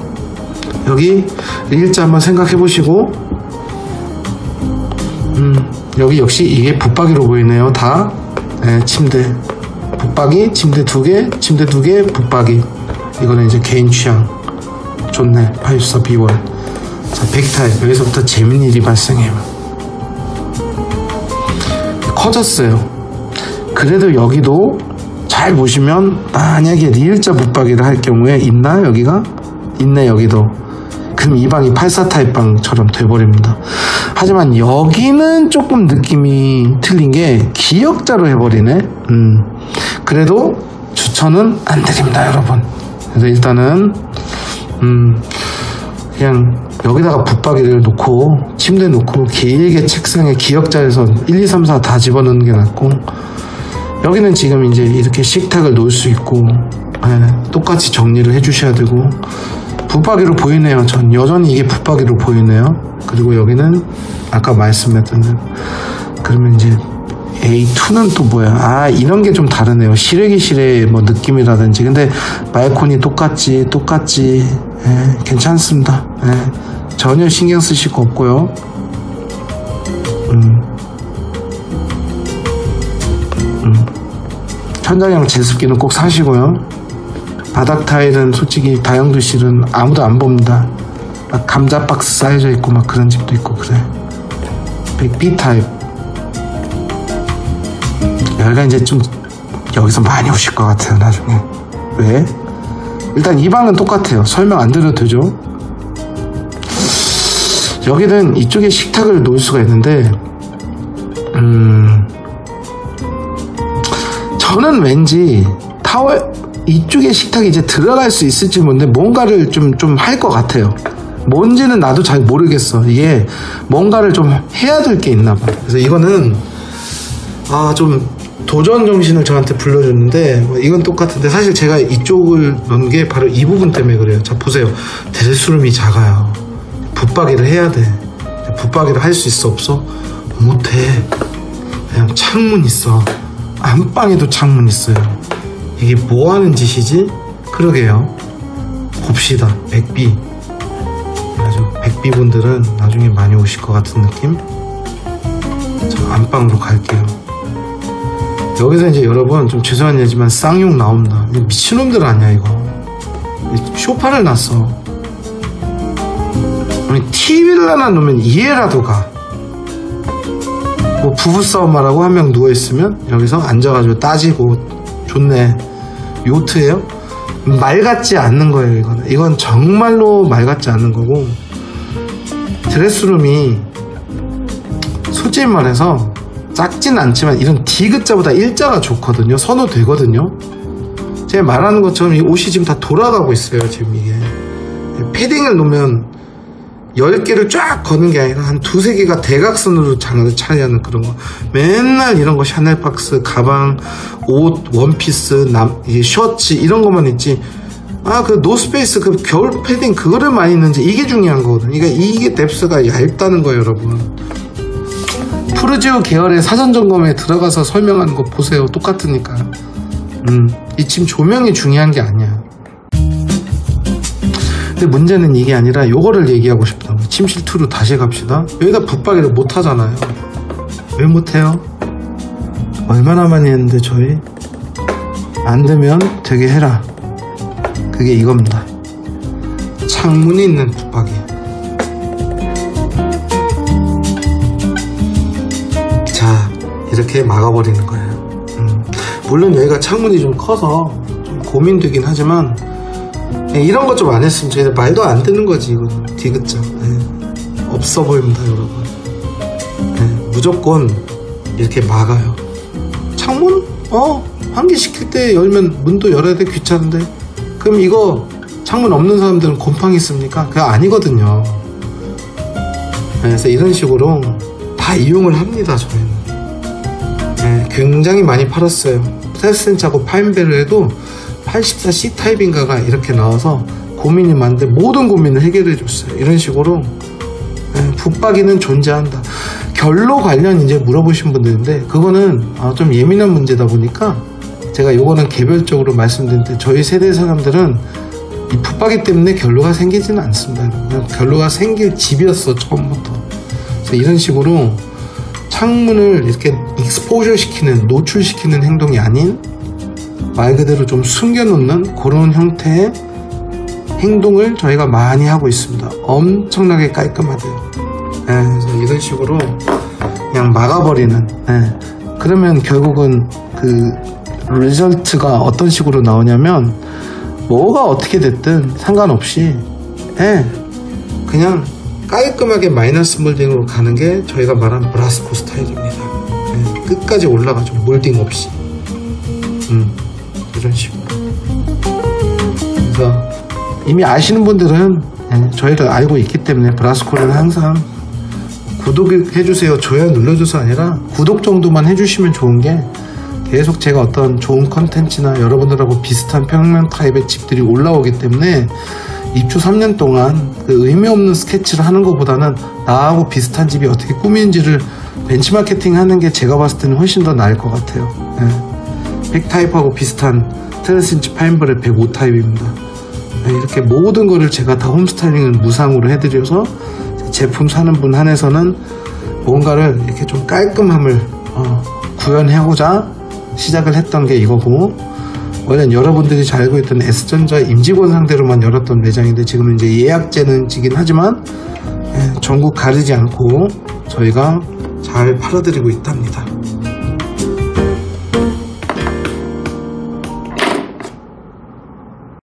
여기 일자 한번 생각해 보시고, 여기 역시 이게 붙박이로 보이네요. 다. 네, 침대. 붙박이, 침대 2개, 침대 2개, 붙박이. 이거는 이제 개인 취향. 좋네. 84 B1. 자, 100타입. 여기서부터 재밌는 일이 발생해요. 커졌어요. 그래도 여기도 잘 보시면, 만약에 리을자 붙박이를 할 경우에 있나? 여기가? 있네, 여기도. 그럼 이 방이 84 타입 방처럼 돼버립니다. 하지만 여기는 조금 느낌이 틀린 게, 기역자로 해버리네. 그래도 추천은 안 드립니다, 여러분. 그래서 일단은 그냥 여기다가 붙박이를 놓고, 침대 놓고, 길게 책상에 기역자에서 1, 2, 3, 4 다 집어넣는 게 낫고, 여기는 지금 이제 이렇게 식탁을 놓을 수 있고, 예, 똑같이 정리를 해주셔야 되고, 붙박이로 보이네요. 전 여전히 이게 붙박이로 보이네요. 그리고 여기는 아까 말씀했던, 그러면 이제 A2는 또 뭐야? 아, 이런 게 좀 다르네요. 시래기시래 뭐 느낌이라든지. 근데 발코니 똑같지. 예, 괜찮습니다. 예, 전혀 신경 쓰실 거 없고요. 천장형 제습기는 꼭 사시고요. 바닥 타일은 솔직히 다용도실은 아무도 안 봅니다. 막 감자 박스 쌓여져 있고 막 그런 집도 있고 그래. 100B 타입. 여기가 이제 좀 여기서 많이 오실 것 같아요, 나중에. 왜? 일단 이 방은 똑같아요. 설명 안 드려도 되죠? 여기는 이쪽에 식탁을 놓을 수가 있는데, 저는 왠지 타워 이쪽에 식탁이 이제 들어갈 수 있을지 모르는데 뭔가를 좀 할 것 같아요. 뭔지는 나도 잘 모르겠어. 이게 뭔가를 좀 해야 될 게 있나 봐. 그래서 이거는 좀 도전 정신을 저한테 불러줬는데 이건 똑같은데 사실 제가 이쪽을 넣은 게 바로 이 부분 때문에 그래요. 자 보세요. 드레스룸이 작아요. 붙박이를 해야 돼. 붙박이를 할 수 있어 없어? 못해. 그냥 창문 있어. 안방에도 창문 있어요. 이게 뭐 하는 짓이지? 그러게요. 봅시다. 백비. 아주 백비분들은 나중에 많이 오실 것 같은 느낌? 자, 안방으로 갈게요. 여기서 이제 여러분 좀 죄송한 얘기지만 쌍욕 나온다. 미친놈들 아니야 이거. 쇼파를 놨어. 아니 TV를 하나 놓으면 이해라도 가. 뭐 부부싸움 말하고 한 명 누워있으면 여기서 앉아가지고 따지고 좋네. 요트예요? 말 같지 않는 거예요. 이건 정말로 말 같지 않는 거고, 드레스룸이 솔직히 말해서 작진 않지만 이런 D자보다 일자가 좋거든요. 선호되거든요. 제가 말하는 것처럼 이 옷이 지금 다 돌아가고 있어요. 지금 이게 패딩을 놓으면 10개를 쫙 거는 게 아니라 한 2-3개가 대각선으로 장을 차지하는 그런 거. 맨날 이런 거 샤넬 박스, 가방, 옷, 원피스, 셔츠 이런 것만 있지. 그 노스페이스 그 겨울 패딩 그거를 많이 있는지 이게 중요한 거거든. 그러니까 이게 뎁스가 얇다는 거예요, 여러분. 푸르지오 계열의 사전 점검에 들어가서 설명하는 거 보세요. 똑같으니까. 이 지금 조명이 중요한 게 아니야. 근데 문제는 이게 아니라 요거를 얘기하고 싶다. 침실 2로 다시 갑시다. 여기다 붙박이를 못 하잖아요. 왜 못해요? 얼마나 많이 했는데 저희 안 되면 되게 해라. 그게 이겁니다. 창문이 있는 붙박이. 자, 이렇게 막아버리는 거예요. 물론 여기가 창문이 좀 커서 좀 고민되긴 하지만 이런 거 좀 안 했으면 저희는 말도 안 되는 거지. 이거는 디귿자. 없어 보입니다, 여러분. 무조건 이렇게 막아요. 창문? 환기 시킬 때 열면 문도 열어야 돼. 귀찮은데. 그럼 이거 창문 없는 사람들은 곰팡이 씁니까? 그거 아니거든요. 그래서 이런 식으로 다 이용을 합니다, 저희는. 굉장히 많이 팔았어요. 8cm하고 파인벨에도 84C 타입인가가 이렇게 나와서 고민이 많은데 모든 고민을 해결해 줬어요. 이런 식으로 붙박이는 존재한다. 결로 관련 이제 물어보신 분들인데 그거는 좀 예민한 문제다 보니까 제가 요거는 개별적으로 말씀드리는데 저희 세대 사람들은 이 붙박이 때문에 결로가 생기지는 않습니다. 결로가 생길 집이었어 처음부터. 그래서 이런 식으로 창문을 이렇게 익스포저 시키는, 노출시키는 행동이 아닌 말 그대로 좀 숨겨놓는 그런 형태의 행동을 저희가 많이 하고 있습니다. 엄청나게 깔끔하대요. 그래서 이런 식으로 그냥 막아버리는. 그러면 결국은 그 리절트가 어떤 식으로 나오냐면 뭐가 어떻게 됐든 상관없이 그냥 깔끔하게 마이너스 몰딩으로 가는 게 저희가 말한 브라스코 스타일입니다. 끝까지 올라가죠. 몰딩 없이. 이런 식으로. 그래서 이미 아시는 분들은 저희를 알고 있기 때문에 브라스코는 항상 구독해주세요, 좋아요 눌러줘서 아니라 구독 정도만 해주시면 좋은 게 계속 제가 어떤 좋은 컨텐츠나 여러분들하고 비슷한 평면 타입의 집들이 올라오기 때문에 입주 3년 동안 그 의미 없는 스케치를 하는 것보다는 나하고 비슷한 집이 어떻게 꾸미는지를 벤치마케팅 하는 게 제가 봤을 때는 훨씬 더 나을 것 같아요. 100 타입하고 비슷한 8cm 파인벌의 105 타입입니다. 이렇게 모든 거를 제가 다 홈스타일링을 무상으로 해드려서 제품 사는 분 한해서는 뭔가를 이렇게 좀 깔끔함을 구현하고자 시작을 했던 게 이거고, 원래는 여러분들이 잘 알고 있던 S전자 임직원 상대로만 열었던 매장인데 지금은 이제 예약제는지긴 하지만 전국 가리지 않고 저희가 잘 팔아드리고 있답니다.